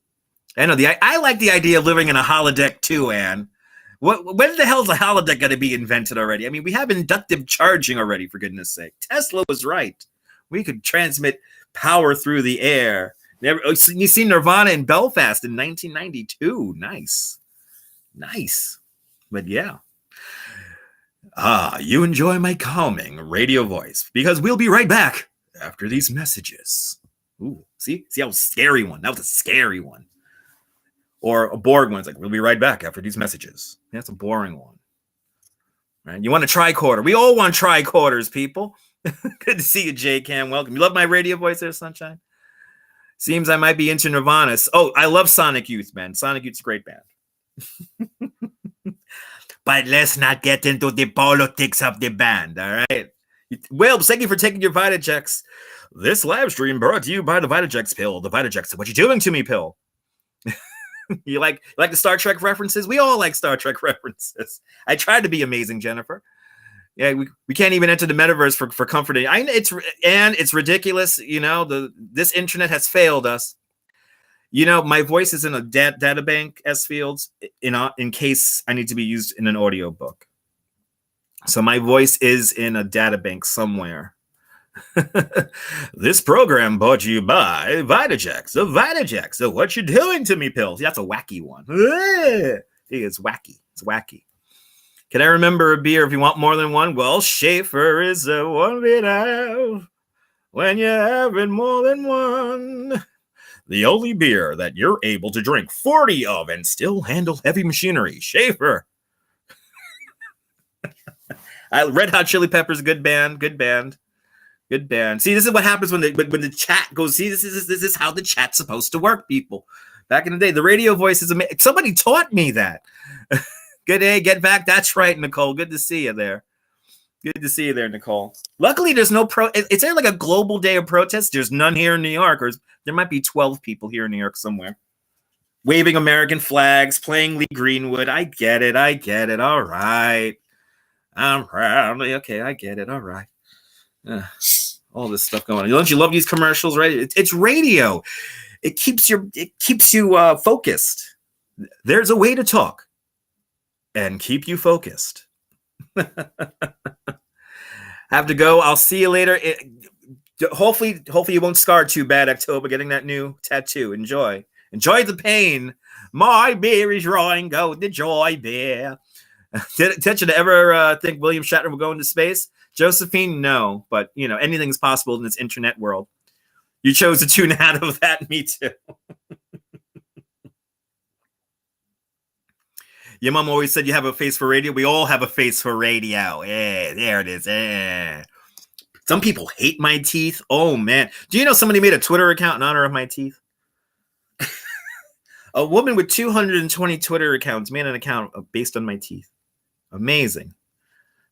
I know I like the idea of living in a holodeck too, Anne. When the hell's a holodeck going to be invented already? I mean, we have inductive charging already, for goodness sake. Tesla was right. We could transmit power through the air. You see Nirvana in Belfast in 1992. Nice. But yeah. You enjoy my calming radio voice, because we'll be right back after these messages. Ooh, see how scary one. That was a scary one. Or a boring one. It's like, we'll be right back after these messages. That's a boring one. Right? You want a tricorder? We all want tricorders, people. Good to see you, J Cam. Welcome. You love my radio voice there, Sunshine? Seems I might be into Nirvana. Oh, I love Sonic Youth, man. Sonic Youth's a great band. But let's not get into the politics of the band, all right? Well, thank you for taking your Vitajex. This live stream brought to you by the Vitajex pill. The Vitajex, what you doing to me, pill? You like the Star Trek references? We all like Star Trek references. I tried to be amazing, Jennifer. Yeah, we can't even enter the metaverse for comforting. It's ridiculous. This internet has failed us. My voice is in a data bank, S Fields, in case I need to be used in an audiobook. So my voice is in a data bank somewhere. This program brought to you by Vitajex. The Vitajex. So what you doing to me, pills? That's a wacky one. It's wacky. It's wacky. Can I remember a beer if you want more than one? Well, Schaefer is the one bit out when you're having more than one. The only beer that you're able to drink 40 of and still handle heavy machinery. Schaefer. Red Hot Chili Peppers, good band. See, this is what happens when the chat goes. See, this is how the chat's supposed to work, people. Back in the day, the radio voice is amazing. Somebody taught me that. Good day, get back. That's right, Nicole. Good to see you there. Good to see you there, Nicole. Luckily, there's no Is there like a global day of protest? There's none here in New York, or there might be 12 people here in New York somewhere, waving American flags, playing Lee Greenwood. I get it. All right. I'm proud. Okay, I get it. All right. All this stuff going on. Don't you love these commercials, right? It's radio. It keeps you focused. There's a way to talk and keep you focused. Have to go. I'll see you later. Hopefully you won't scar too bad, October, getting that new tattoo. Enjoy the pain. My beer is drawing. Go the joy beer. Did you ever think William Shatner would go into space? Josephine, no. But, anything's possible in this internet world. You chose to tune out of that. Me too. Your mom always said you have a face for radio. We all have a face for radio. Yeah, there it is. Yeah. Some people hate my teeth. Oh, man. Do you know somebody made a Twitter account in honor of my teeth? A woman with 220 Twitter accounts made an account based on my teeth. Amazing.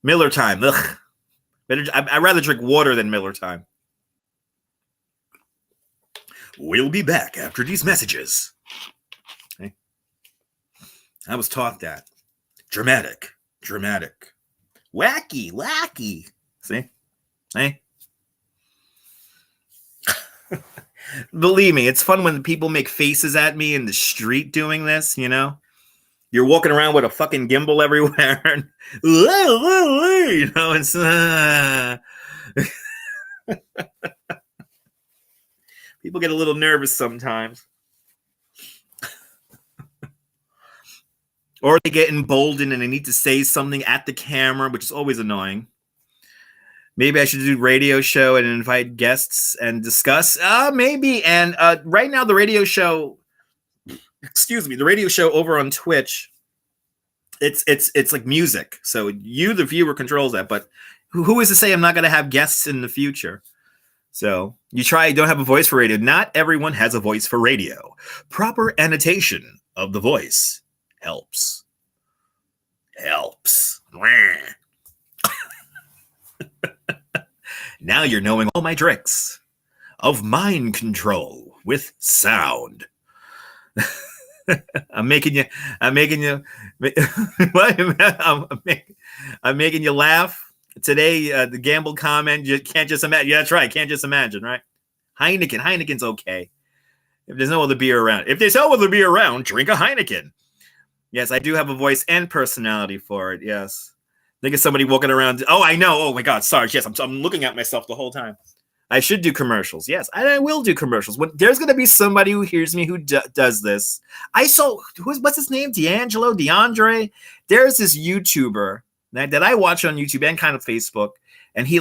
Miller time. Ugh. I'd rather drink water than Miller time. We'll be back after these messages. Okay. I was taught that. Dramatic. Wacky. See? Hey? Believe me, it's fun when people make faces at me in the street doing this, You're walking around with a fucking gimbal everywhere. And, it's... People get a little nervous sometimes. Or they get emboldened and they need to say something at the camera, which is always annoying. Maybe I should do a radio show and invite guests and discuss. Maybe. And right now, the radio show over on Twitch, it's like music. So you, the viewer, controls that. But who is to say I'm not going to have guests in the future? So you don't have a voice for radio. Not everyone has a voice for radio. Proper annotation of the voice helps. Now you're knowing all my tricks of mind control with sound. I'm making you I'm making you laugh. Today, the Gamble comment, you can't just imagine. Yeah, that's right. Can't just imagine, right? Heineken's okay. If there's no other beer around. Drink a Heineken. Yes, I do have a voice and personality for it. Yes. Think of somebody walking around. Oh, I know. Oh, my God. Sorry. Yes, I'm looking at myself the whole time. I should do commercials. Yes, I will do commercials. There's going to be somebody who hears me who does this. I saw, what's his name? DeAndre? There's this YouTuber that I watch on YouTube and kind of Facebook. And he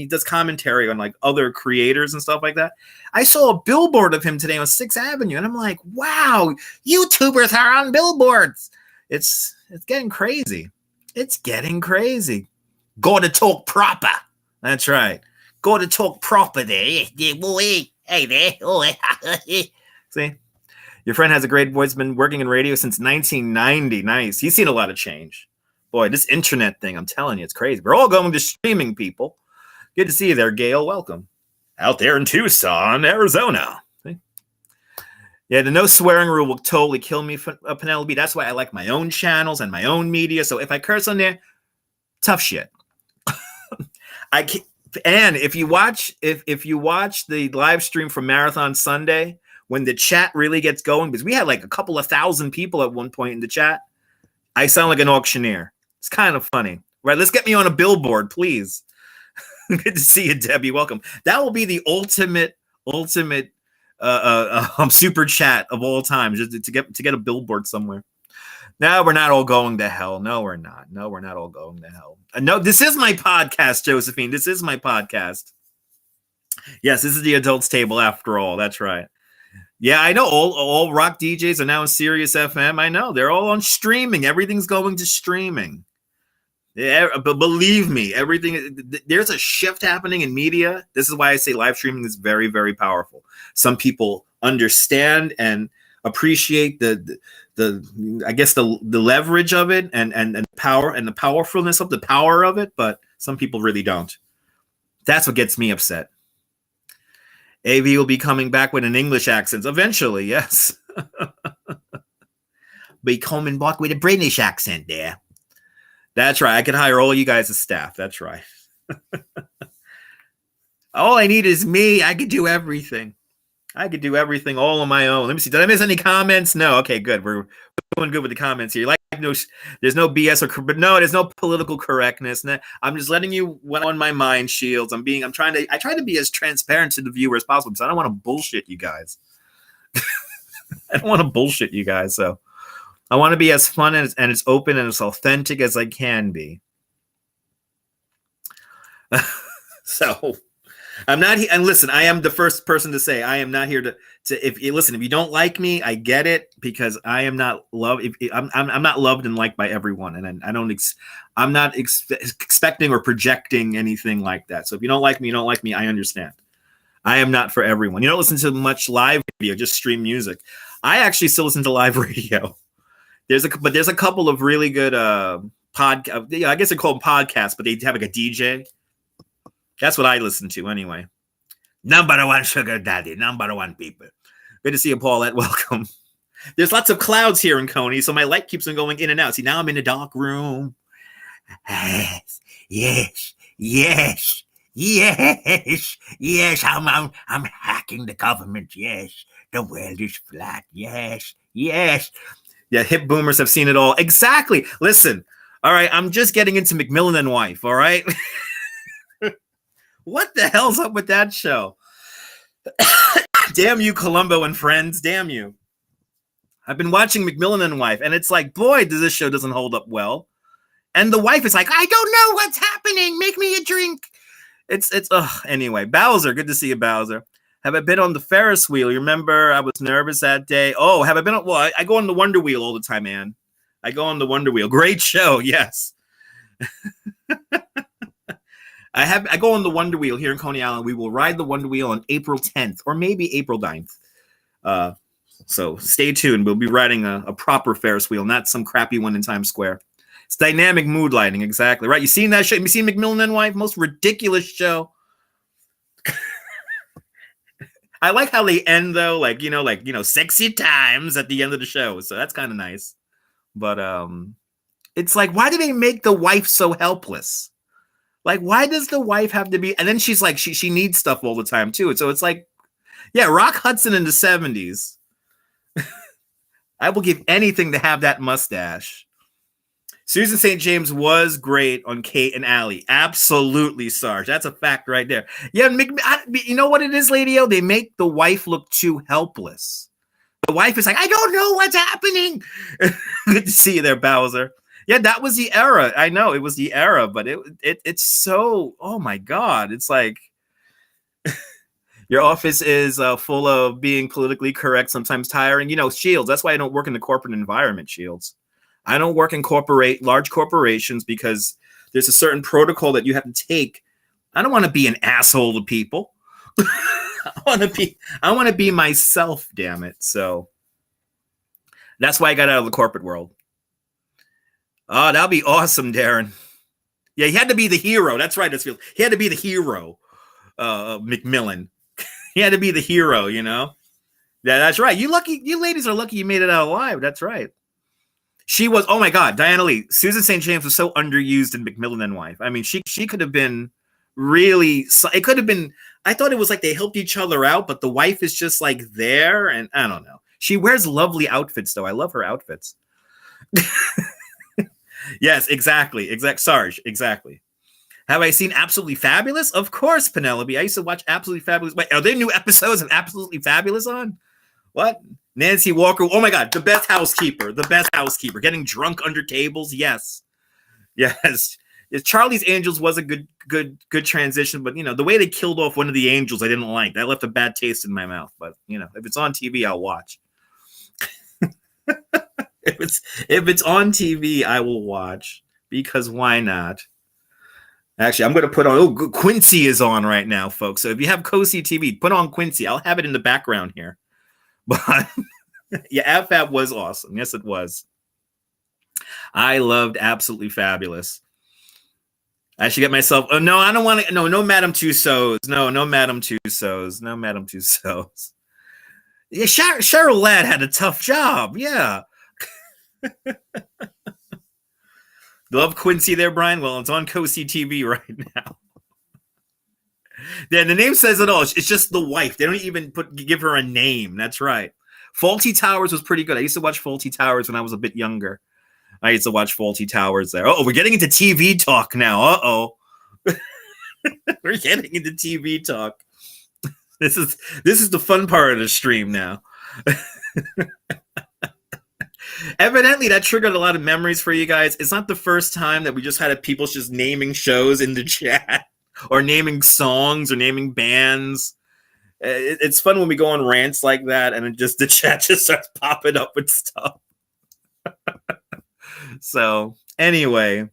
does commentary on like other creators and stuff like that. I saw a billboard of him today on 6th Avenue. And I'm like, wow, YouTubers are on billboards. It's getting crazy. It's getting crazy. Go to talk proper. That's right. Go to talk proper there. Hey there. See? Your friend has a great voice, been working in radio since 1990. Nice. He's seen a lot of change. Boy, this internet thing, I'm telling you, it's crazy. We're all going to streaming, people. Good to see you there, Gail. Welcome. Out there in Tucson, Arizona. See? Yeah, the no swearing rule will totally kill me, Penelope. That's why I like my own channels and my own media. So if I curse on there, tough shit. I can't. And if you watch the live stream from Marathon Sunday, when the chat really gets going, because we had like a couple of thousand people at one point in the chat, I sound like an auctioneer. It's kind of funny. Right, let's get me on a billboard, please. Good to see you, Debbie. Welcome. That will be the ultimate super chat of all time, just to get a billboard somewhere. No, we're not all going to hell. No, we're not. No, we're not all going to hell. No, this is my podcast, Josephine. This is my podcast. Yes, this is the adults table after all. That's right. Yeah, I know. All rock DJs are now on Sirius FM. I know. They're all on streaming. Everything's going to streaming. Yeah, but believe me, there's a shift happening in media. This is why I say live streaming is very, very powerful. Some people understand and appreciate the I guess the leverage of it and power and the powerfulness of the power of it, but some people really don't. That's what gets me upset. AV will be coming back with an English accent eventually, yes. Be coming back with a British accent there. That's right. I could hire all you guys as staff. That's right. All I need is me. I could do everything. I could do everything all on my own. Let me see. Did I miss any comments? No. Okay, good. We're doing good with the comments here. Like, no, there's no BS but no, there's no political correctness. I'm just letting you what on my mind, Shields. I try to be as transparent to the viewer as possible because I don't want to bullshit you guys. I don't want to bullshit you guys. So I want to be as fun and as open and as authentic as I can be. So I'm not here. And listen, I am the first person to say I am not here to if you don't like me, I get it because I am not loved. I'm not loved and liked by everyone. And I'm not expecting or projecting anything like that. So if you don't like me, you don't like me. I understand. I am not for everyone. You don't listen to much live radio, just stream music. I actually still listen to live radio. There's a couple of really good podcast. I guess they're called podcasts, but they have like a DJ. That's what I listen to anyway. Number one sugar daddy, number one people. Good to see you, Paulette. Welcome. There's lots of clouds here in Coney, so my light keeps on going in and out. See, now I'm in a dark room. Yes. I'm hacking the government. Yes, the world is flat. Yes. Yeah, hip boomers have seen it all. Exactly. Listen, all right, I'm just getting into McMillan and Wife, all right? What the hell's up with that show? Damn you, Columbo and Friends. Damn you. I've been watching McMillan and Wife, and it's like, boy, this show doesn't hold up well. And the wife is like, I don't know what's happening. Make me a drink. Anyway, Bowser. Good to see you, Bowser. Have I been on the Ferris wheel? You remember I was nervous that day? Oh, have I been on? Well, I go on the Wonder Wheel all the time, man. I go on the Wonder Wheel. Great show. Yes. I go on the Wonder Wheel here in Coney Island. We will ride the Wonder Wheel on April 10th or maybe April 9th. So stay tuned. We'll be riding a proper Ferris wheel, not some crappy one in Times Square. It's dynamic mood lighting. Exactly. Right. You seen that show? You seen McMillan and Wife? Most ridiculous show. I like how they end though, like sexy times at the end of the show. So that's kind of nice. But it's like, why do they make the wife so helpless? Like, why does the wife have to be? And then she's like, she needs stuff all the time too. So it's like, yeah, Rock Hudson in the 70s. I will give anything to have that mustache. Susan St. James was great on Kate and Allie. Absolutely, Sarge. That's a fact right there. Yeah, you know what it is, Lady O? They make the wife look too helpless. The wife is like, I don't know what's happening. Good to see you there, Bowser. Yeah, that was the era. I know it was the era, but it's so, oh my God. It's like your office is full of being politically correct, sometimes tiring. Shields, that's why I don't work in the corporate environment, Shields. I don't work in large corporations because there's a certain protocol that you have to take. I don't want to be an asshole to people. I want to be myself, damn it. So that's why I got out of the corporate world. Oh, that'll be awesome, Darren. Yeah, he had to be the hero. That's right. He had to be the hero, McMillan. He had to be the hero, Yeah, that's right. You ladies are lucky you made it out alive. That's right. She was, oh my God, Diana Lee. Susan St. James was so underused in McMillan and Wife. I mean, she could have been really, it could have been, I thought it was like they helped each other out, but the wife is just like there, and I don't know. She wears lovely outfits, though. I love her outfits. Yes, exactly. Sarge, exactly. Have I seen Absolutely Fabulous? Of course, Penelope. I used to watch Absolutely Fabulous. Wait, are there new episodes of Absolutely Fabulous on? What? Nancy Walker. Oh my God, the best housekeeper. Getting drunk under tables. Yes. Charlie's Angels was a good transition, but the way they killed off one of the angels, I didn't like. That left a bad taste in my mouth. But if it's on TV, I'll watch. If it's on TV, I will watch. because why not? Actually, I'm going to put on, oh, Quincy is on right now, folks. So if you have Cozy TV, put on Quincy. I'll have it in the background here. But yeah, AbFab was awesome. Yes, it was. I loved Absolutely Fabulous. I should get myself, oh, no, I don't want to, no Madame Tussauds. No Madame Tussauds. No Madame Tussauds. Yeah, Cheryl Ladd had a tough job. Yeah. Love Quincy there, Brian. Well, it's on Cozy TV right now. Yeah, the name says it all. It's just the wife. They don't even give her a name. That's right. Faulty Towers was pretty good. I used to watch Faulty Towers when I was a bit younger. I used to watch Faulty Towers there. Oh, we're getting into TV talk now. Uh-oh. We're getting into TV talk. This is the fun part of the stream now. Evidently, that triggered a lot of memories for you guys. It's not the first time that we just had people just naming shows in the chat or naming songs or naming bands. It's fun when we go on rants like that and the chat just starts popping up with stuff. So anyway,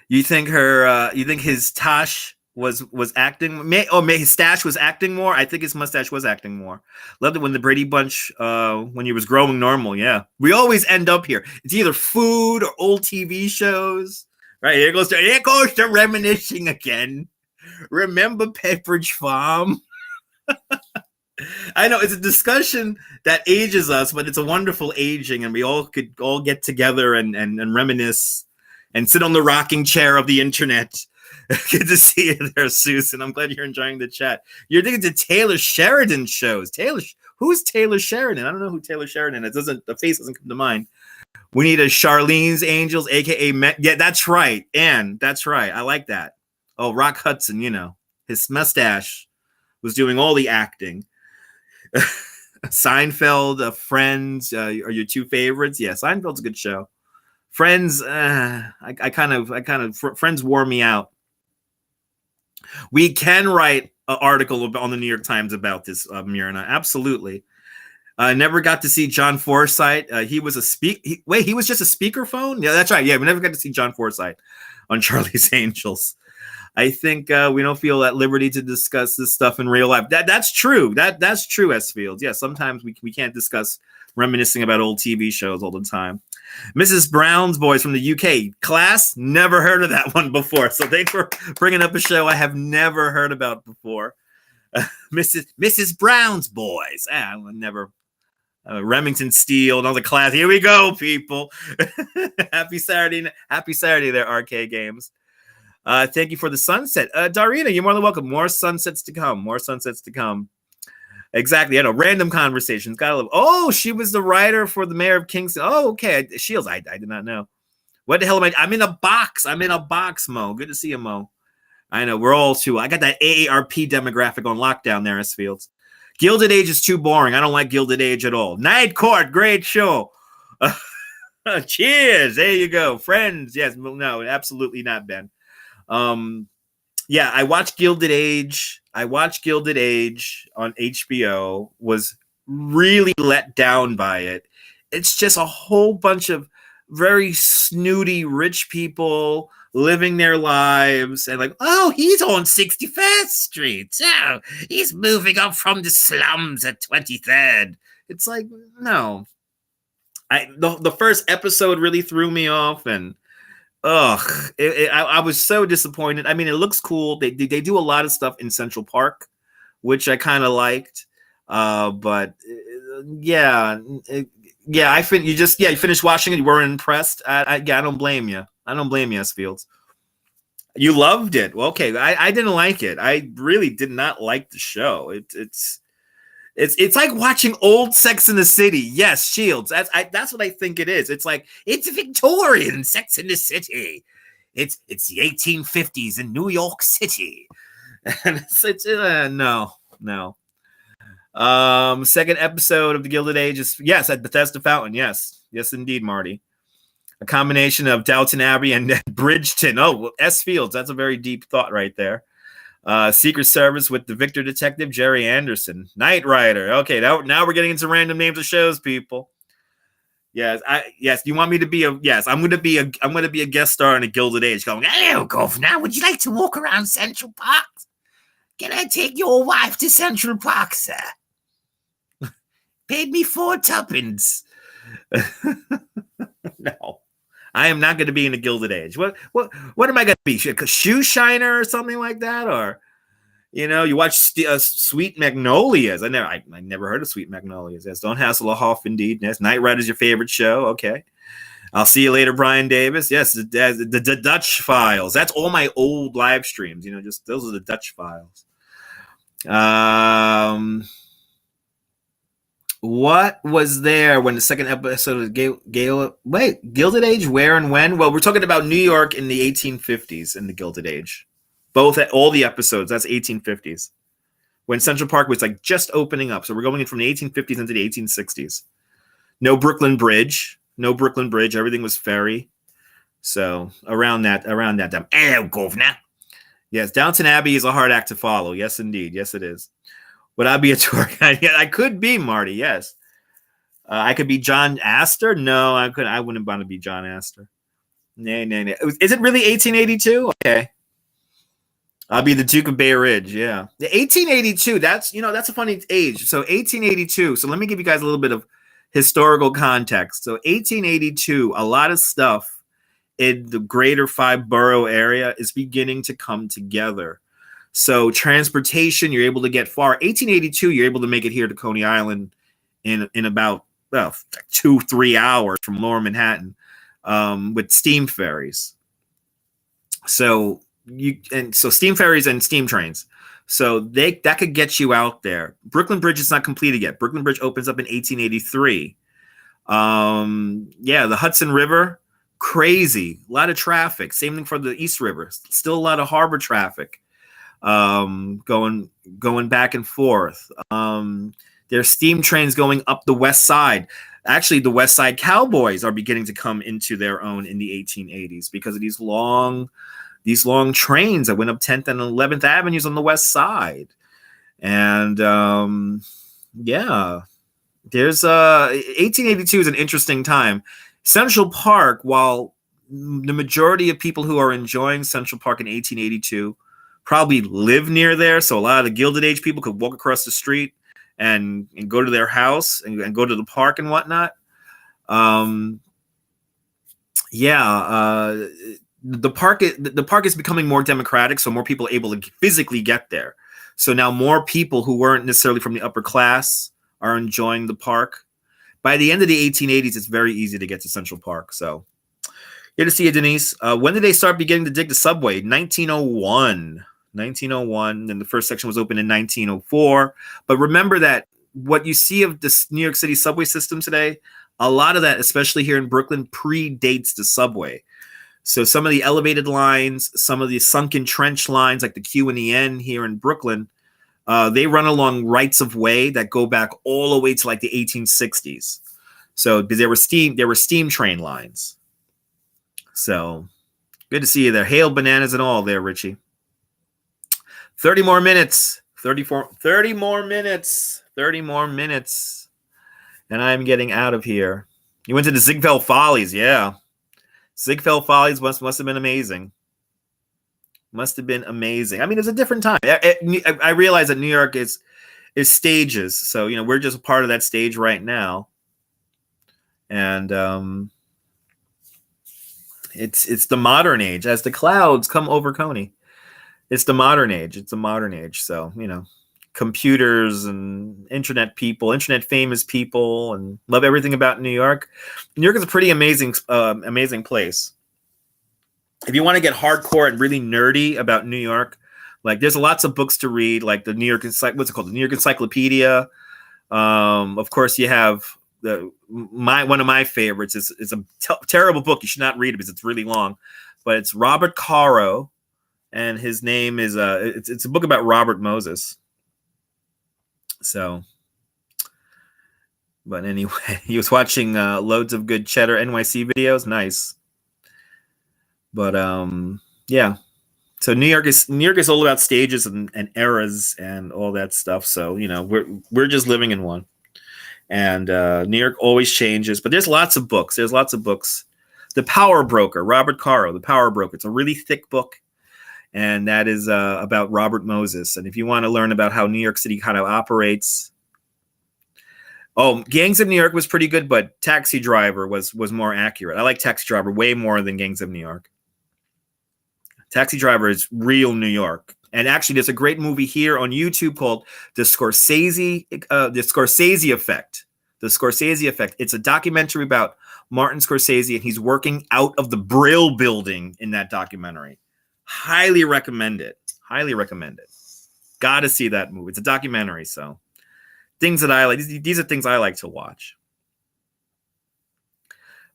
you think his Tosh was acting? His stash was acting more. I think his mustache was acting more. Loved it when the Brady Bunch, when he was growing normal. Yeah, we always end up here. It's either food or old TV shows. Right, here goes the reminiscing again. Remember Pepperidge Farm? I know it's a discussion that ages us, but it's a wonderful aging, and we all could get together and reminisce and sit on the rocking chair of the internet. Good to see you there, Susan. I'm glad you're enjoying the chat. You're thinking to Taylor Sheridan shows. Who's Taylor Sheridan? I don't know who Taylor Sheridan is. The face doesn't come to mind. We need a Charlene's Angels, aka yeah, that's right, Anne. That's right. I like that. Oh, Rock Hudson. His mustache was doing all the acting. Seinfeld, Friends are your two favorites. Yeah, Seinfeld's a good show. Friends, I kind of Friends wore me out. We can write an article on the New York Times about this, Myrna. Absolutely. Never got to see John Forsythe. He was he was just a speakerphone? Yeah, that's right. Yeah, we never got to see John Forsythe on Charlie's Angels. I think we don't feel at liberty to discuss this stuff in real life. That's true. That's true, S. Fields. Yeah, sometimes we can't discuss reminiscing about old TV shows all the time. Mrs. Brown's Boys from the UK. Class, never heard of that one before. So thanks for bringing up a show I have never heard about before. Mrs. Brown's Boys. Never. Remington Steele and all the class. Here we go, people. Happy Saturday there, Arcade Games. Thank you for the sunset. Darina, you're more than welcome. More sunsets to come. Exactly. Random conversations. Oh, she was the writer for the Mayor of Kingston. Oh, okay. Shields, I did not know. What the hell am I? I'm in a box, Mo. Good to see you, Mo. I know, we're all too. I got that AARP demographic on lockdown there, S. Fields. Gilded Age is too boring. I don't like Gilded Age at all. Night Court, great show. Cheers. There you go. Friends. Yes. No, absolutely not, Ben. Yeah, I watched Gilded Age. On HBO. Was really let down by it. It's just a whole bunch of very snooty rich people living their lives and like, oh, he's on 61st Street. Oh, he's moving up from the slums at 23rd. It's like, no. The first episode really threw me off, and I was so disappointed. I mean, it looks cool. They do a lot of stuff in Central Park, which I kind of liked. But yeah, you finished watching it. You weren't impressed. I don't blame you. I don't blame you, S. Fields. You loved it. Well, okay, I didn't like it. I really did not like the show. It's like watching old Sex in the City. Yes, Shields. That's what I think it is. It's like it's Victorian Sex in the City. It's the 1850s in New York City. And no. Second episode of the Gilded Age is at Bethesda Fountain. Yes, indeed, Marty. A combination of Downton Abbey and Bridgeton. Oh, S. Fields. That's a very deep thought right there. Secret Service with the Victor Detective, Jerry Anderson. Knight Rider. Okay, now we're getting into random names of shows, people. Yes. You want me to be a yes? I'm gonna be a guest star in a Gilded Age, going, "Hello, governor. Would you like to walk around Central Park? Can I take your wife to Central Park, sir? Paid me 4 tuppence." No, I am not going to be in a Gilded Age. What am I going to be? A shoe shiner or something like that? Or, you watch Sweet Magnolias. I never heard of Sweet Magnolias. Yes, Don't Hassle a Hoff, indeed. Yes, Knight Rider's your favorite show. Okay. I'll see you later, Brian Davis. Yes, the Dutch Files. That's all my old live streams. Just those are the Dutch Files. What was there when the second episode of Gilded Age? Where and when? Well, we're talking about New York in the 1850s in the Gilded Age. All the episodes. That's 1850s when Central Park was like just opening up. So we're going in from the 1850s into the 1860s. No Brooklyn Bridge. Everything was ferry. So around that time. Hello, governor. Yes, Downton Abbey is a hard act to follow. Yes, indeed. Yes, it is. Would I be a tour guide? Yeah, I could be, Marty. Yes. I could be John Astor. No, I wouldn't want to be John Astor. Nay. Is it really 1882? Okay. I'll be the Duke of Bay Ridge. Yeah. The 1882, that's a funny age. So 1882. So let me give you guys a little bit of historical context. So 1882, a lot of stuff in the greater 5-borough area is beginning to come together. So transportation, you're able to get far. 1882, you're able to make it here to Coney Island in about 2-3 hours from Lower Manhattan with steam ferries. So steam ferries and steam trains. So that could get you out there. Brooklyn Bridge is not completed yet. Brooklyn Bridge opens up in 1883. The Hudson River, crazy, a lot of traffic. Same thing for the East River. Still a lot of harbor traffic. Going back and forth. There's steam trains going up the West Side. Actually, the West Side Cowboys are beginning to come into their own in the 1880s because of these long trains that went up 10th and 11th Avenues on the West Side. And there's 1882 is an interesting time. Central Park, while the majority of people who are enjoying Central Park in 1882 probably live near there, so a lot of the Gilded Age people could walk across the street and go to their house and go to the park and whatnot. The park is becoming more democratic, so more people are able to physically get there. So now more people who weren't necessarily from the upper class are enjoying the park. By the end of the 1880s, it's very easy to get to Central Park. So good to see you, Denise. When did they start beginning to dig the subway? 1901. And the first section was opened in 1904. But remember that what you see of this New York City subway system today, a lot of that, especially here in Brooklyn, predates the subway. So some of the elevated lines, some of the sunken trench lines, like the Q and the N here in Brooklyn, they run along rights of way that go back all the way to like the 1860s. So there were steam train lines. So good to see you there. Hail bananas and all there, Richie. 30 more minutes. 30 more minutes. And I'm getting out of here. You went to the Ziegfeld Follies, yeah. Ziegfeld Follies must have been amazing. Must have been amazing. I mean, it's a different time. I realize that New York is stages. So, we're just a part of that stage right now. And it's the modern age. As the clouds come over Coney, it's the modern age. So, computers and internet famous people, and love everything about New York. New York is a pretty amazing place. If you want to get hardcore and really nerdy about New York, like there's lots of books to read, like the New York The New York Encyclopedia. Of course, you have one of my favorites is a terrible book. You should not read it because it's really long, but it's Robert Caro, and his name is it's a book about Robert Moses. So, but anyway, he was watching loads of good Cheddar NYC videos. Nice. But yeah. So New York is all about stages and eras and all that stuff. So, we're just living in one. And New York always changes, but there's lots of books. There's lots of books. The Power Broker, Robert Caro, The Power Broker. It's a really thick book, and that is about Robert Moses. And if you want to learn about how New York City kind of operates, Gangs of New York was pretty good, but Taxi Driver was more accurate. I like Taxi Driver way more than Gangs of New York. Taxi Driver is real New York. And actually, there's a great movie here on YouTube called The Scorsese Effect. The Scorsese Effect. It's a documentary about Martin Scorsese, and he's working out of the Brill building in that documentary. Highly recommend it. Highly recommend it. Got to see that movie. It's a documentary, so things that I like. These are things I like to watch.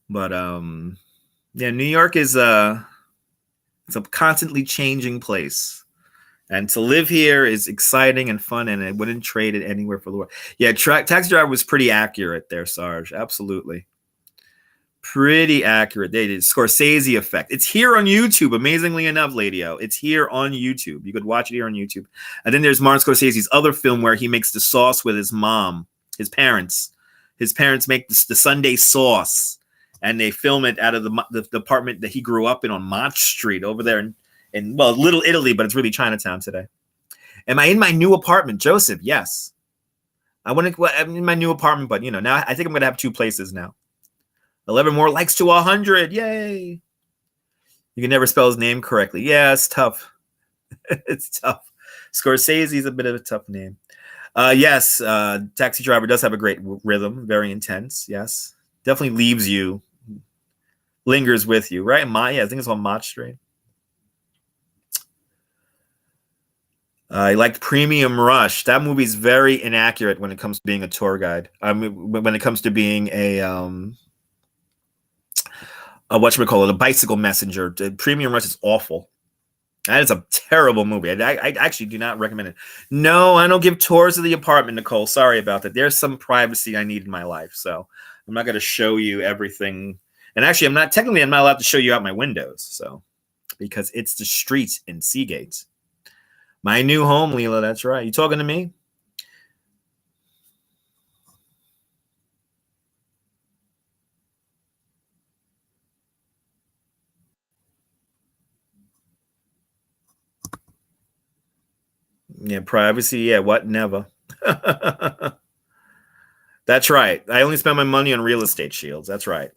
But yeah, New York is it's a constantly changing place. And to live here is exciting and fun, and I wouldn't trade it anywhere for the world. Yeah, Taxi Driver was pretty accurate there, Sarge. Absolutely. Pretty accurate. They did Scorsese Effect. It's here on YouTube, amazingly enough, Lady-O. It's here on YouTube. You could watch it here on YouTube. And then there's Martin Scorsese's other film where he makes the sauce with his mom, his parents. His parents make the Sunday sauce, and they film it out of the apartment that he grew up in on Mott Street over there in Little Italy, but it's really Chinatown today. Am I in my new apartment, Joseph? Yes. I'm in my new apartment, but now I think I'm gonna have 2 places now. 11 more likes to 100. Yay! You can never spell his name correctly. Yeah, it's tough. It's tough. Scorsese's a bit of a tough name. Yes, Taxi Driver does have a great rhythm, very intense. Yes, definitely leaves you, lingers with you, right? I think it's on Mott Street. I liked Premium Rush. That movie's very inaccurate when it comes to being a tour guide. I mean, when it comes to being a bicycle messenger. Premium Rush is awful. That is a terrible movie. I actually do not recommend it. No, I don't give tours of the apartment, Nicole. Sorry about that. There's some privacy I need in my life, so I'm not going to show you everything. And actually, I'm not allowed to show you out my windows, so because it's the streets in Seagate. My new home, Leela. That's right. You talking to me? Yeah, privacy. Yeah, what? Never. That's right. I only spend my money on real estate shields. That's right.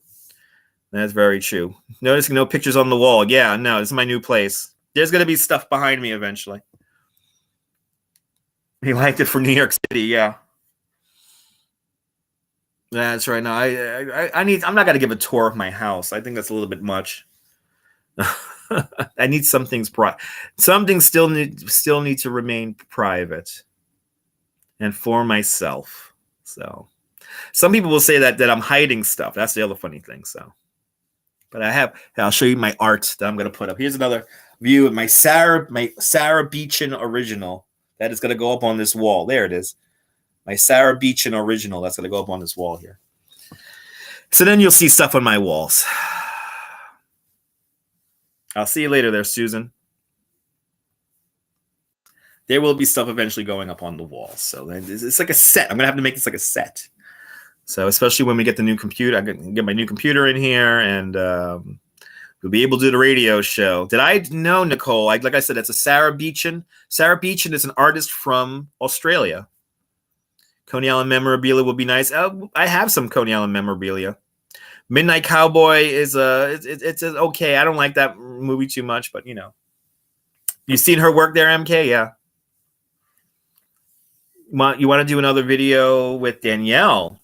That's very true. Noticing no pictures on the wall. Yeah, no, this is my new place. There's going to be stuff behind me eventually. He liked it for New York City. Yeah. That's right. No, I'm not going to give a tour of my house. I think that's a little bit much. I need some things some things still need to remain private and for myself. So some people will say that I'm hiding stuff. That's the other funny thing. So, but I'll show you my art that I'm going to put up. Here's another view of my Sarah Beechin original that is going to go up on this wall. There it is. My Sarah Beechin original that's going to go up on this wall here. So then you'll see stuff on my walls. I'll see you later there, Susan. There will be stuff eventually going up on the walls. So it's like a set. I'm going to have to make this like a set. So especially when we get the new computer, I'm going to get my new computer in here, and we'll be able to do the radio show. Did I know, Nicole? Like I said, that's a Sarah Beechin. Sarah Beechin is an artist from Australia. Coney Island memorabilia will be nice. I have some Coney Island memorabilia. Midnight Cowboy is it's okay. I don't like that movie too much, but you've seen her work there, MK? Yeah. You want to do another video with Danielle?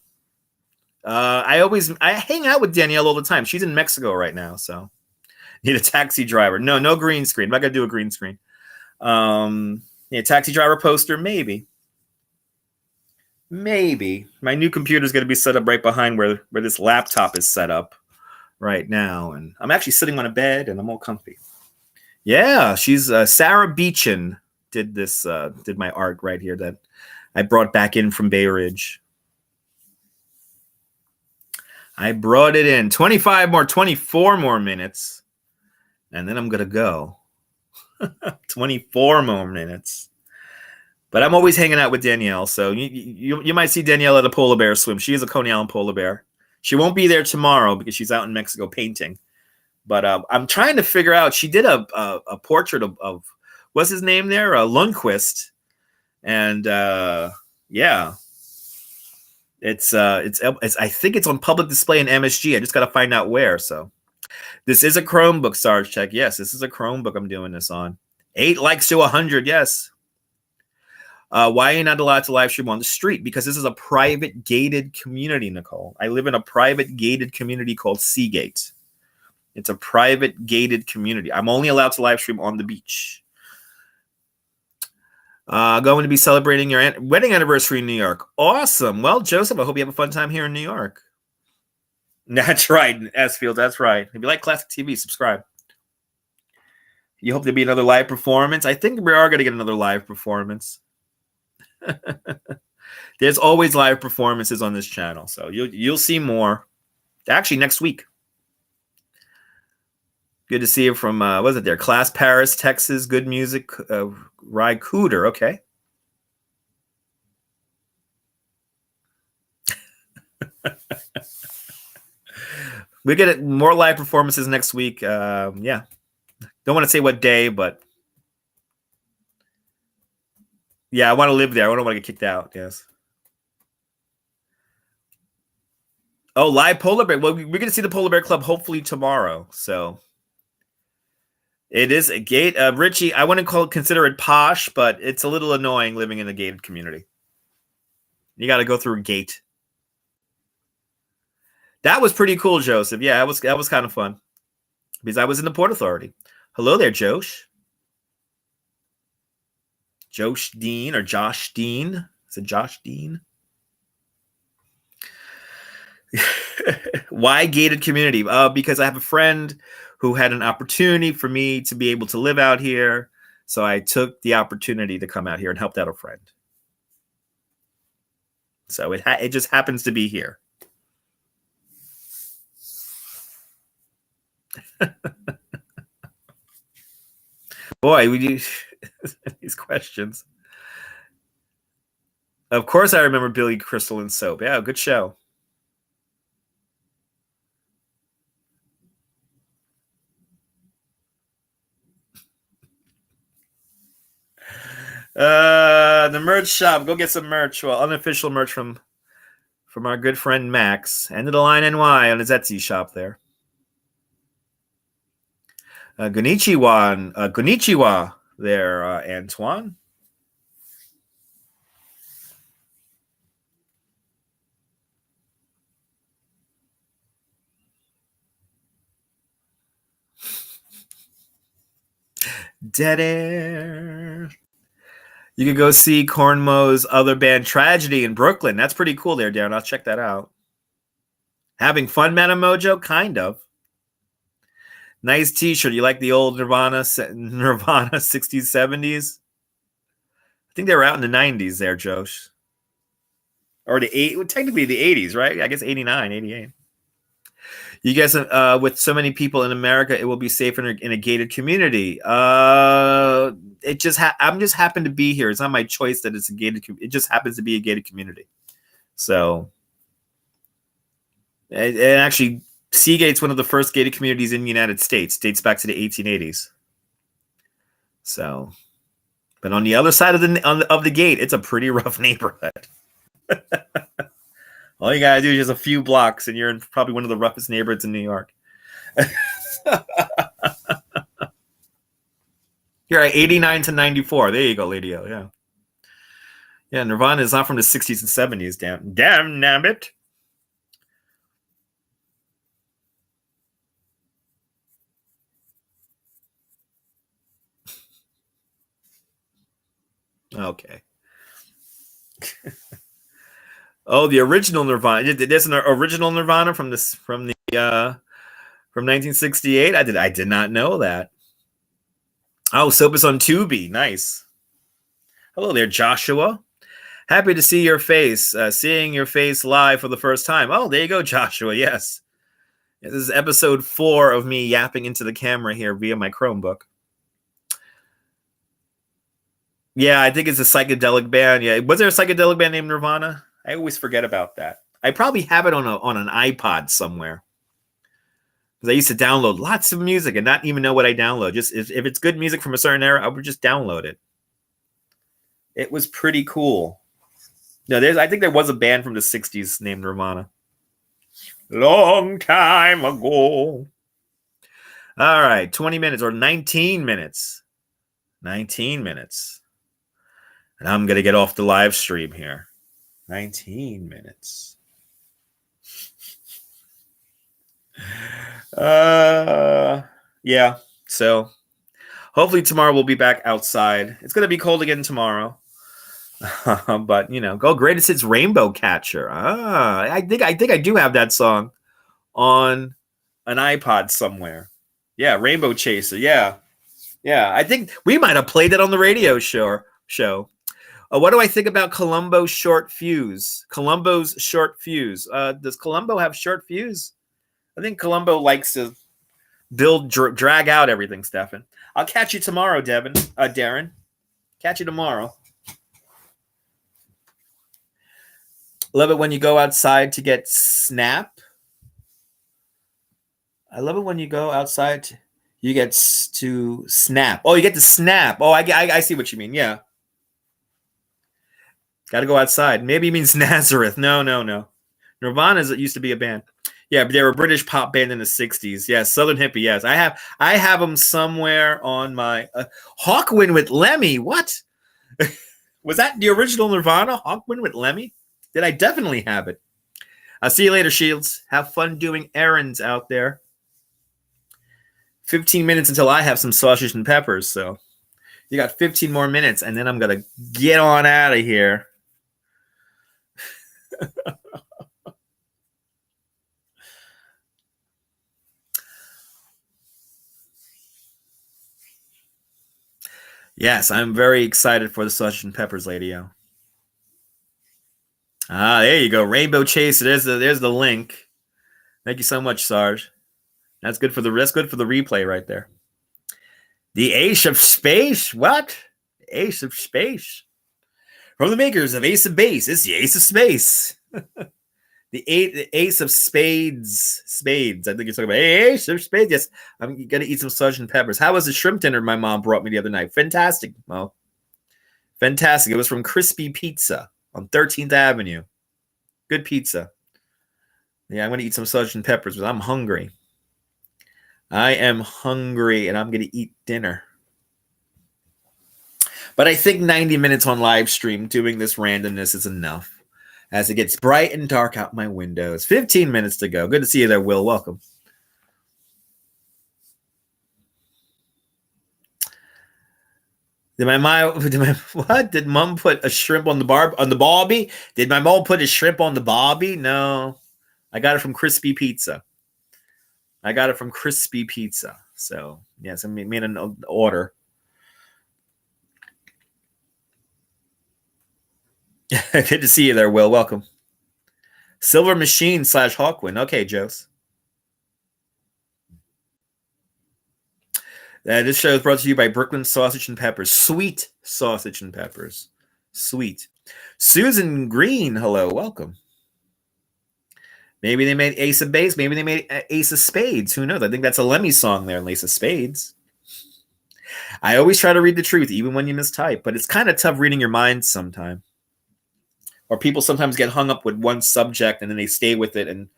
I hang out with Danielle all the time. She's in Mexico right now, so need a taxi driver. No green screen. I'm not gonna do a green screen. Taxi driver poster, maybe. My new computer is going to be set up right behind where this laptop is set up right now, and I'm actually sitting on a bed and I'm all comfy. Yeah, she's Sarah Beechin did my art right here that I brought back in from Bay Ridge. I brought it in 24 more minutes, and then I'm gonna go. 24 more minutes. But I'm always hanging out with Danielle, so you might see Danielle at a polar bear swim. She is a Coney Island polar bear. She won't be there tomorrow because she's out in Mexico painting. But I'm trying to figure out. She did a portrait of what's his name there, Lundquist, and yeah, it's I think it's on public display in MSG. I just got to find out where. So this is a Chromebook, Sarge Check. Yes, this is a Chromebook I'm doing this on. 8 likes to 100. Yes. Why are you not allowed to live stream on the street? Because this is a private gated community, Nicole. I live in a private gated community called Seagate. It's a private gated community. I'm only allowed to live stream on the beach. Going to be celebrating your wedding anniversary in New York. Awesome. Well, Joseph, I hope you have a fun time here in New York. That's right, S-Field. That's right. If you like classic TV, subscribe. You hope there'll be another live performance. I think we are going to get another live performance. There's always live performances on this channel, so you'll see more. Actually, next week. Good to see you from was it there? Class Paris, Texas. Good music. Rye Cooter. Okay. We get more live performances next week. Yeah. Don't want to say what day, but yeah, I want to live there. I don't want to get kicked out. Yes. Oh, live polar bear. Well, we're going to see the Polar Bear Club hopefully tomorrow. So it is a gate. Richie, I wouldn't consider it posh, but it's a little annoying living in a gated community. You got to go through a gate. That was pretty cool, Joseph. Yeah, that was kind of fun because I was in the Port Authority. Hello there, Josh. Josh Dean or Josh Dean. Is it Josh Dean? Why gated community? Because I have a friend who had an opportunity for me to be able to live out here. So I took the opportunity to come out here and helped out a friend. So it just happens to be here. Boy, we do these questions. Of course, I remember Billy Crystal and Soap. Yeah, good show. The merch shop. Go get some merch. Well, unofficial merch from our good friend Max. End of the line NY on his Etsy shop there. Konnichiwa there, Antoine. Dead air. You can go see Cornmo's other band, Tragedy, in Brooklyn. That's pretty cool there, Darren. I'll check that out. Having fun, Madam Mojo? Kind of. Nice t-shirt. You like the old Nirvana 60s, 70s? I think they were out in the 90s there, Josh. Or technically the 80s, right? I guess 89, 88. You guys, with so many people in America, it will be safe in a gated community. It just I'm just happen to be here. It's not my choice that it's a gated. It just happens to be a gated community. So, and actually, Seagate's one of the first gated communities in the United States. Dates back to the 1880s. So, but on the other side of the gate, it's a pretty rough neighborhood. All you gotta do is just a few blocks, and you're in probably one of the roughest neighborhoods in New York. You're at 89 to 94. There you go, Lady O. Yeah. Yeah, Nirvana is not from the 60s and 70s. Damn it. Okay. Oh, the original Nirvana. There's an original Nirvana from 1968. I did not know that. Oh, Soap is on Tubi. Nice. Hello there, Joshua. Happy to see your face. Seeing your face live for the first time. Oh, there you go, Joshua. Yes. This is episode 4 of me yapping into the camera here via my Chromebook. Yeah, I think it's a psychedelic band. Yeah, was there a psychedelic band named Nirvana? I always forget about that. I probably have it on an iPod somewhere because I used to download lots of music and not even know what I download. Just if it's good music from a certain era, I would just download it. It was pretty cool. No, I think there was a band from the '60s named Nirvana. Long time ago. All right, 20 minutes or 19 minutes. 19 minutes. And I'm going to get off the live stream here. 19 minutes. Yeah. So hopefully tomorrow we'll be back outside. It's going to be cold again tomorrow. But go Greatest Hits Rainbow Catcher. I think I do have that song on an iPod somewhere. Yeah, Rainbow Chaser. Yeah. I think we might have played it on the radio show. What do I think about Columbo's short fuse? Columbo's short fuse. Does Columbo have short fuse? I think Columbo likes to drag out everything, Stefan. I'll catch you tomorrow, Darren. Catch you tomorrow. Love it when you go outside to get snap. I love it when you go outside. You get to snap. Oh, you get to snap. Oh, I see what you mean. Yeah. Got to go outside. Maybe he means Nazareth. No. Nirvana used to be a band. Yeah, but they were a British pop band in the '60s. Yeah, Southern Hippie. Yes, I have them somewhere on my Hawkwind with Lemmy. What was that? The original Nirvana, Hawkwind with Lemmy? Did I definitely have it? I'll see you later, Shields. Have fun doing errands out there. 15 minutes until I have some sausage and peppers. So you got 15 more minutes, and then I'm gonna get on out of here. Yes, I'm very excited for the sausage and peppers, Lady-O. There you go. Rainbow Chaser. There's the link. Thank you so much, Sarge. That's good for the replay right there. The Ace of Space? What? Ace of Space. From the makers of Ace of Base, it's the Ace of Space. The Ace of Spades. Spades. I think you're talking about Ace of Spades. Yes, I'm going to eat some sausage and peppers. How was the shrimp dinner my mom brought me the other night? Fantastic, Mo. Fantastic. It was from Crispy Pizza on 13th Avenue. Good pizza. Yeah, I'm going to eat some sausage and peppers because I'm hungry. I am hungry, and I'm going to eat dinner. But I think 90 minutes on live stream doing this randomness is enough as it gets bright and dark out my windows. 15 minutes to go. Good to see you there, Will. Welcome. Did mom put a shrimp on the barbie? Did my mom put a shrimp on the barbie? No. I got it from Crispy Pizza. So, yes, I made an order. Good to see you there, Will. Welcome. Silver Machine / Hawkwind. Okay, Jose. This show is brought to you by Brooklyn Sausage and Peppers. Sweet sausage and peppers. Sweet. Susan Green, hello. Welcome. Maybe they made Ace of Base. Maybe they made Ace of Spades. Who knows? I think that's a Lemmy song there, Ace of Spades. I always try to read the truth, even when you mistype, but it's kind of tough reading your mind sometimes. Or people sometimes get hung up with one subject and then they stay with it, and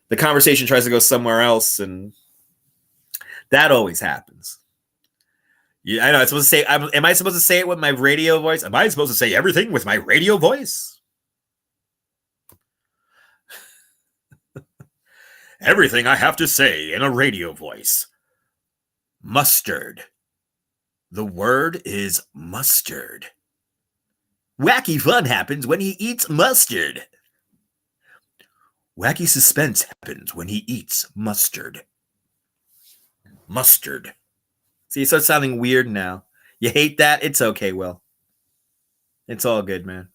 the conversation tries to go somewhere else, and that always happens. Yeah, I know. I'm supposed to say. Am I supposed to say it with my radio voice? Am I supposed to say everything with my radio voice? Everything I have to say in a radio voice. Mustard. The word is mustard. Wacky fun happens when he eats mustard. Wacky suspense happens when he eats mustard. Mustard. See, it starts sounding weird now. You hate that? It's okay, Will. It's all good, man.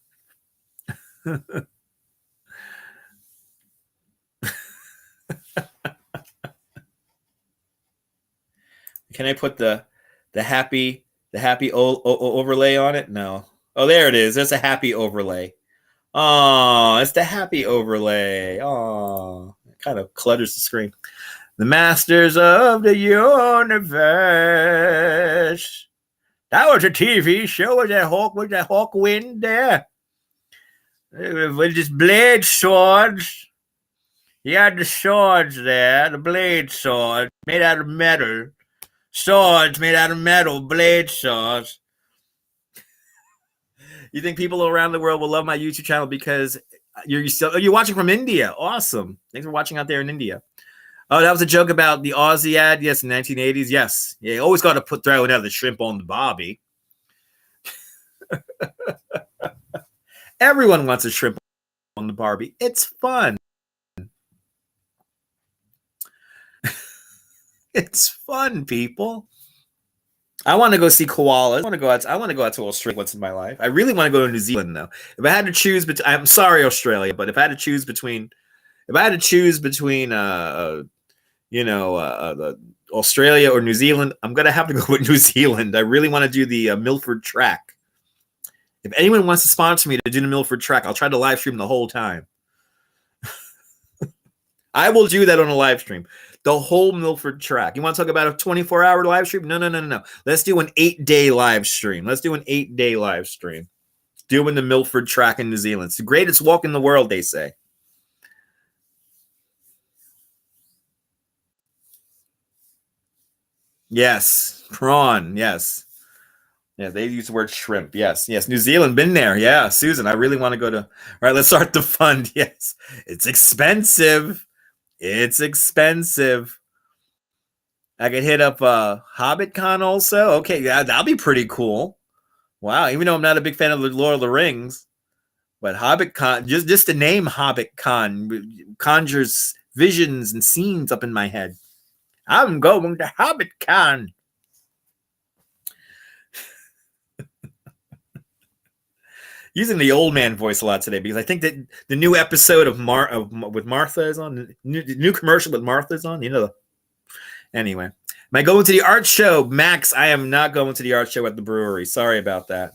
Can I put the happy The happy overlay on it? No. Oh, there it is. There's a happy overlay. Oh, it's the happy overlay. Oh, it kind of clutters the screen. The masters of the universe. That was a TV show. Was that Hawkwind there? With his blade swords. He had the swords there, the blade swords made out of metal. Swords made out of metal, blade swords. You think people around the world will love my YouTube channel because you're watching from India? Awesome. Thanks for watching out there in India. Oh, that was a joke about the Aussie ad. Yes, in the 1980s. Yes. Yeah, you always got to throw another shrimp on the Barbie. Everyone wants a shrimp on the Barbie. It's fun. It's fun, people. I want to go see koalas. I want to go out to Australia once in my life. I really want to go to New Zealand though. If I had to choose between, I'm sorry, Australia, but if I had to choose between Australia or New Zealand, I'm gonna have to go with New Zealand. I really want to do the Milford Track. If anyone wants to sponsor me to do the Milford Track, I'll try to live stream the whole time. I will do that on a live stream. The whole Milford Track. You want to talk about a 24-hour live stream? No. Let's do an 8-day live stream. Doing the Milford Track in New Zealand. It's the greatest walk in the world, they say. Yes. Prawn. Yes. Yeah, they use the word shrimp. Yes. New Zealand, been there. Yeah, Susan, I really want to go to. All right, let's start the fund. Yes. It's expensive. I could hit up HobbitCon also. Okay, yeah, that'll be pretty cool. Wow, even though I'm not a big fan of the Lord of the Rings, but HobbitCon, just the name HobbitCon conjures visions and scenes up in my head. I'm going to HobbitCon. Using the old man voice a lot today because I think that the new episode with Martha is on. The new commercial with Martha is on. Anyway, am I going to the art show? Max, I am not going to the art show at the brewery. Sorry about that.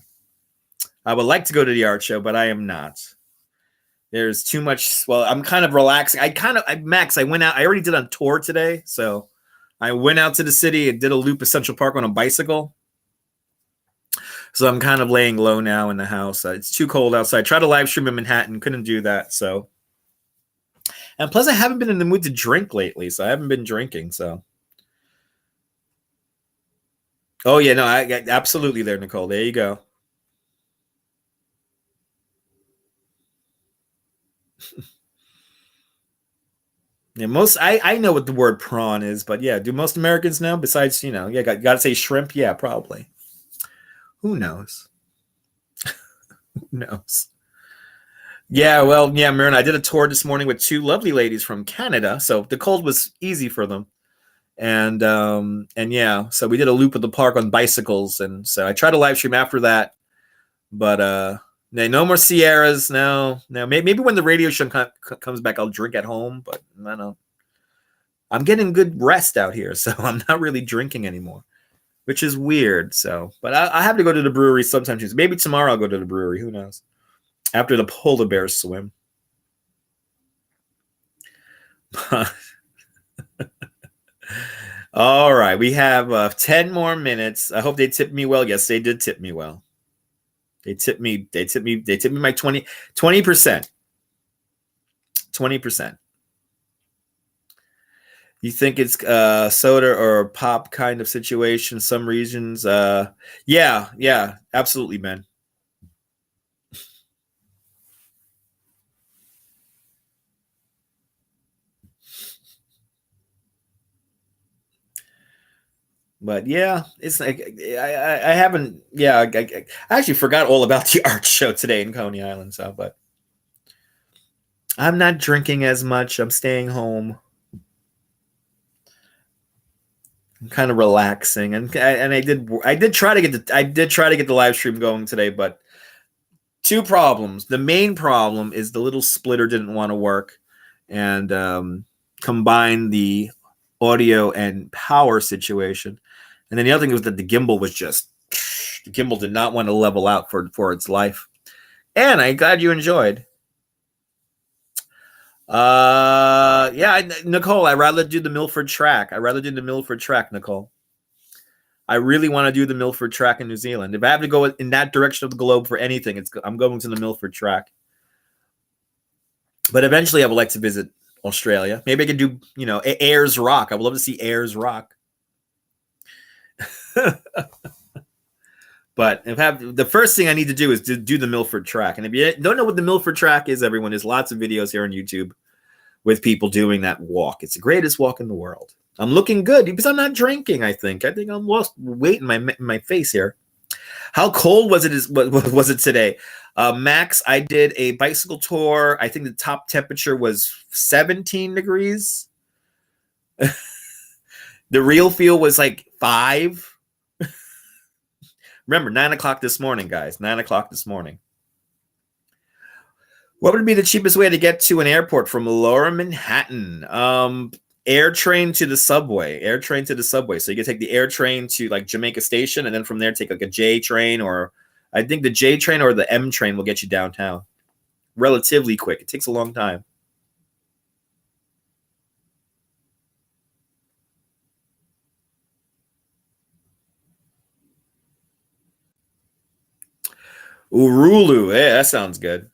I would like to go to the art show, but I am not. There's too much. Well, I'm kind of relaxing. Max, I went out. I already did a tour today. So I went out to the city and did a loop of Central Park on a bicycle. So I'm kind of laying low now in the house. It's too cold outside. Tried to live stream in Manhattan. Couldn't do that. So, and plus I haven't been in the mood to drink lately. So I haven't been drinking. So. Oh, yeah. No, I absolutely there, Nicole. There you go. Yeah, I know what the word prawn is, but yeah, do most Americans know? Besides, got to say shrimp. Yeah, probably. Who knows? Who knows? Yeah, well, yeah, Myrna, I did a tour this morning with 2 lovely ladies from Canada, so the cold was easy for them. And yeah, so we did a loop of the park on bicycles, and so I tried to live stream after that, but no more Sierras. No. Maybe when the radio show comes back, I'll drink at home. But I don't know. I'm getting good rest out here, so I'm not really drinking anymore, which is weird. So, but I have to go to the brewery sometimes. Maybe tomorrow I'll go to the brewery. Who knows? After the polar bear swim. All right, we have 10 more minutes. I hope they tipped me well. Yes, they did tip me well. They tipped me my 20%. 20%. You think it's soda or pop kind of situation? Some regions, yeah, absolutely, man. But yeah, it's like I haven't. Yeah, I actually forgot all about the art show today in Coney Island. So, but I'm not drinking as much. I'm staying home. I'm kind of relaxing, and I did try to get the live stream going today, but 2 problems. The main problem is the little splitter didn't want to work, and combine the audio and power situation. And then the other thing was that the gimbal was just The gimbal did not want to level out for its life. And I'm glad you enjoyed. Yeah, Nicole, I'd rather do the Milford track. Nicole. I really want to do the Milford track in New Zealand. If I have to go in that direction of the globe for anything, I'm going to the Milford track. But eventually I would like to visit Australia. Maybe I could do, Ayers Rock. I would love to see Ayers Rock. But the first thing I need to do is to do the Milford track. And if you don't know what the Milford track is, everyone, there's lots of videos here on YouTube with people doing that walk. It's the greatest walk in the world. I'm looking good because I'm not drinking, I think. I think I'm lost weight in my face here. How cold was it today? Max, I did a bicycle tour. I think the top temperature was 17 degrees. The real feel was like 5. Remember, 9 o'clock this morning, guys. 9 o'clock this morning. What would be the cheapest way to get to an airport from Lower Manhattan? Air train to the subway. So you can take the air train to like Jamaica Station, and then from there take like a J train, or I think the J train or the M train will get you downtown relatively quick. It takes a long time. Urulu, that sounds good.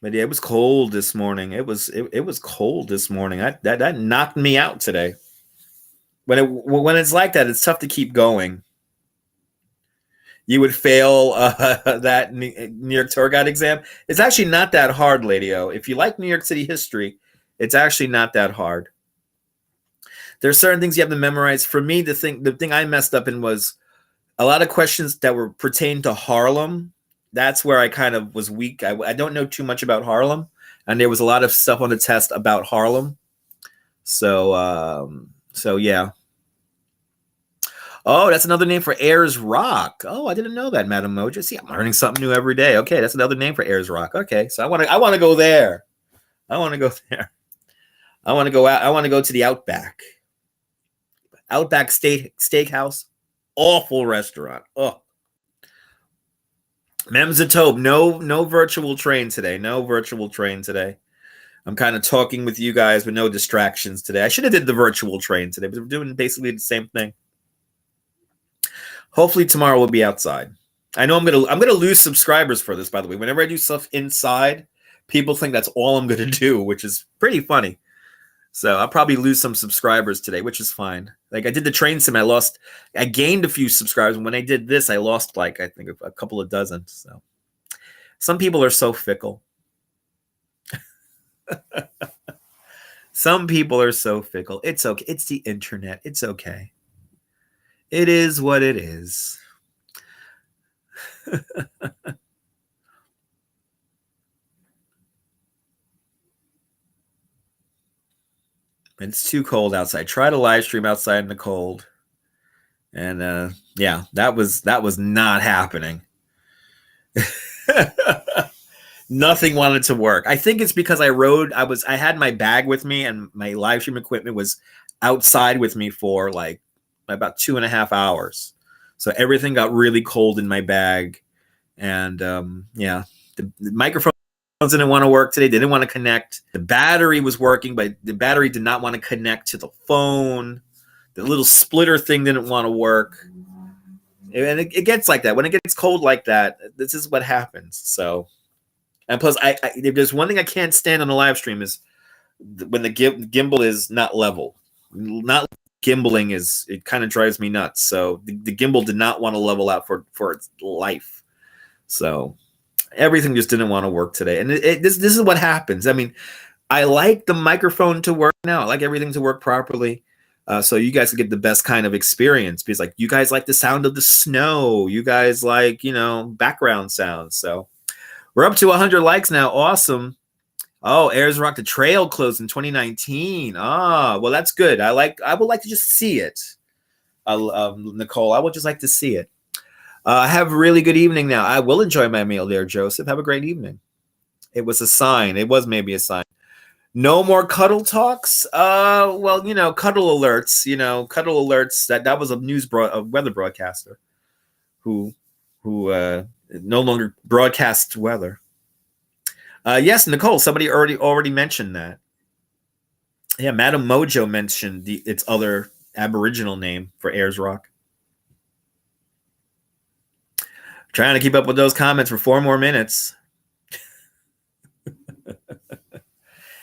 But yeah, it was cold this morning. It was cold this morning. That knocked me out today. When it's like that, it's tough to keep going. You would fail that New York tour guide exam. It's actually not that hard, Lady-O. If you like New York City history, it's actually not that hard. There's certain things you have to memorize. For me, the thing I messed up in was a lot of questions that were pertained to Harlem. That's where I kind of was weak. I don't know too much about Harlem, and there was a lot of stuff on the test about Harlem. So yeah. Oh, that's another name for Ayers Rock. Oh, I didn't know that, Madam Moja. See, I'm learning something new every day. Okay, that's another name for Ayers Rock. Okay, so I want to go there. I want to go there. I want to go out. I want to go to the Outback. Outback Steakhouse. Awful restaurant. Oh. Memzatobe, no virtual train today. No virtual train today. I'm kind of talking with you guys with no distractions today. I should have did the virtual train today, but we're doing basically the same thing. Hopefully tomorrow we'll be outside. I know I'm gonna lose subscribers for this, by the way. Whenever I do stuff inside, people think that's all I'm gonna do, which is pretty funny. So I'll probably lose some subscribers today, which is fine. Like I did the train sim, I gained a few subscribers. And when I did this, I lost like, I think a couple of dozen. So some people are so fickle. Some people are so fickle. It's okay. It's the internet. It's okay. It is what it is. It's too cold outside. Try to live stream outside in the cold. And yeah, that was not happening. Nothing wanted to work. I think it's because I had my bag with me and my live stream equipment was outside with me for like about 2.5 hours. So everything got really cold in my bag. And yeah, the microphone didn't want to work today. They didn't want to connect. The battery was working, but the battery did not want to connect to the phone. The little splitter thing didn't want to work. And it gets like that. When it gets cold like that, this is what happens. So, and plus, if there's one thing I can't stand on a live stream is when the gimbal is not level. Not gimbling it kind of drives me nuts. So the gimbal did not want to level out for its life. So everything just didn't want to work today. And this is what happens. I mean, I like the microphone to work now. I like everything to work properly. So you guys can get the best kind of experience because like you guys like the sound of the snow. You guys like, background sounds. So we're up to 100 likes now. Awesome. Oh, Ayers Rock, the trail closed in 2019. Well, that's good. I would like to just see it. Nicole, I would just like to see it. Have a really good evening now. I will enjoy my meal there, Joseph. Have a great evening. It was a sign. It was maybe a sign. No more cuddle talks. Well, cuddle alerts. Cuddle alerts. That was a a weather broadcaster who no longer broadcasts weather. Yes, Nicole. Somebody already mentioned that. Yeah, Madam Mojo mentioned its other Aboriginal name for Ayers Rock. Trying to keep up with those comments for 4 more minutes.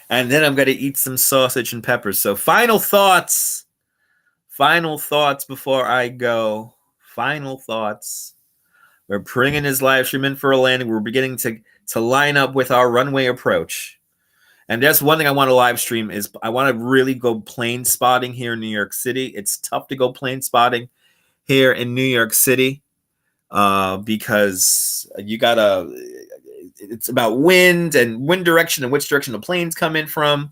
And then I'm going to eat some sausage and peppers. So final thoughts. Final thoughts before I go. Final thoughts. We're bringing this live stream in for a landing. We're beginning to line up with our runway approach. And that's one thing I want to live stream is I want to really go plane spotting here in New York City. It's tough to go plane spotting here in New York City because it's about wind and wind direction and which direction the planes come in from.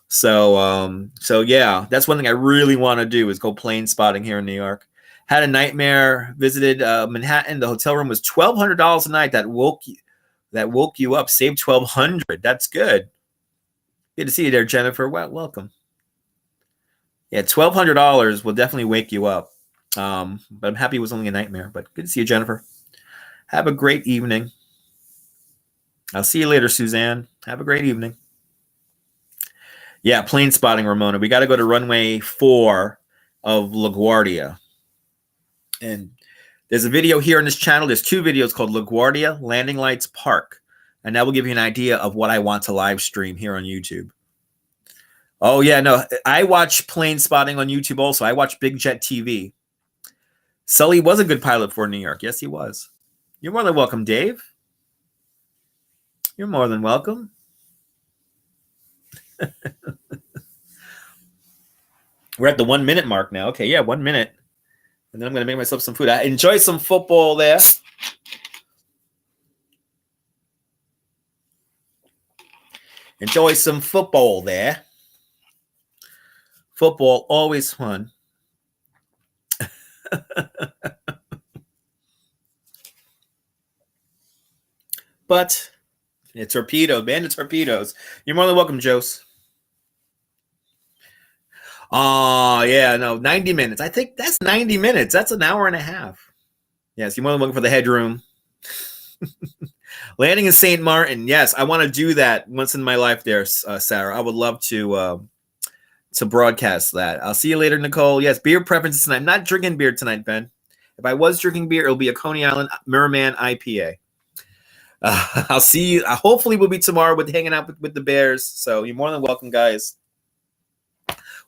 So yeah, that's one thing I really want to do is go plane spotting here in New York. Had a nightmare, visited Manhattan. The hotel room was $1,200 a night. That woke you up, saved $1,200. That's good. Good to see you there, Jennifer. Well, welcome. Yeah, $1,200 will definitely wake you up. But I'm happy it was only a nightmare. But good to see you, Jennifer. Have a great evening. I'll see you later, Suzanne. Have a great evening. Yeah, plane spotting, Ramona. We got to go to runway 4 of LaGuardia. And there's a video here on this channel. There's 2 videos called LaGuardia Landing Lights Park. And that will give you an idea of what I want to live stream here on YouTube. Oh, yeah, no. I watch plane spotting on YouTube also. I watch Big Jet TV. Sully was a good pilot for New York. Yes, he was. You're more than welcome, Dave. You're more than welcome. We're at the 1 minute mark now. Okay, yeah, 1 minute. And then I'm going to make myself some food. I enjoy some football there. Enjoy some football there. Football, always fun. But it's torpedoes, bandit torpedoes. You're more than welcome, Jose. Oh, yeah, no, 90 minutes. I think that's 90 minutes. That's an hour and a half. Yes, you're more than welcome for the Headroom. Landing in St. Martin. Yes, I want to do that once in my life there, Sarah. I would love to broadcast that. I'll see you later, Nicole. Yes, beer preferences tonight. I'm not drinking beer tonight, Ben. If I was drinking beer, it'll be a Coney Island Merman IPA. I'll see you. Hopefully, we'll be tomorrow with hanging out with the Bears. So you're more than welcome, guys.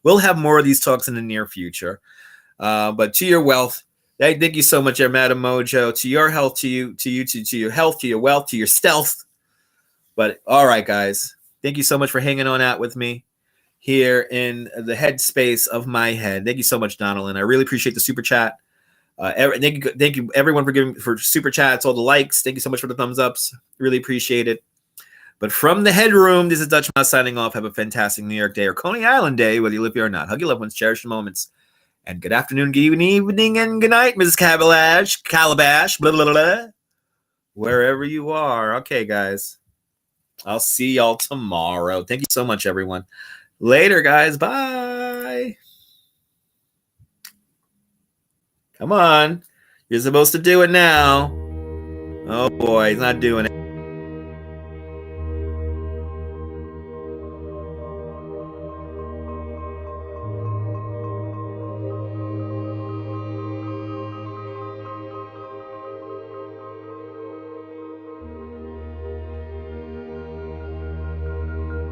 We'll have more of these talks in the near future. But to your wealth, thank you so much, Madam Mojo. To your health, to your health, to your wealth, to your stealth. But all right, guys. Thank you so much for hanging on out with me here in the headspace of my head. Thank you so much, Donald. I really appreciate the super chat. Thank you everyone for super chats, all the likes. Thank you so much for the thumbs ups. Really appreciate it. But from the Headroom, this is Dutch Mouse signing off. Have a fantastic New York day or Coney Island day, whether you live here or not. Hug your loved ones, cherish the moments. And good afternoon, good evening, and good night, Mrs. Calabash, blah, blah, blah, wherever you are. Okay, guys. I'll see y'all tomorrow. Thank you so much, everyone. Later, guys. Bye. Come on. You're supposed to do it now. Oh, boy. He's not doing it.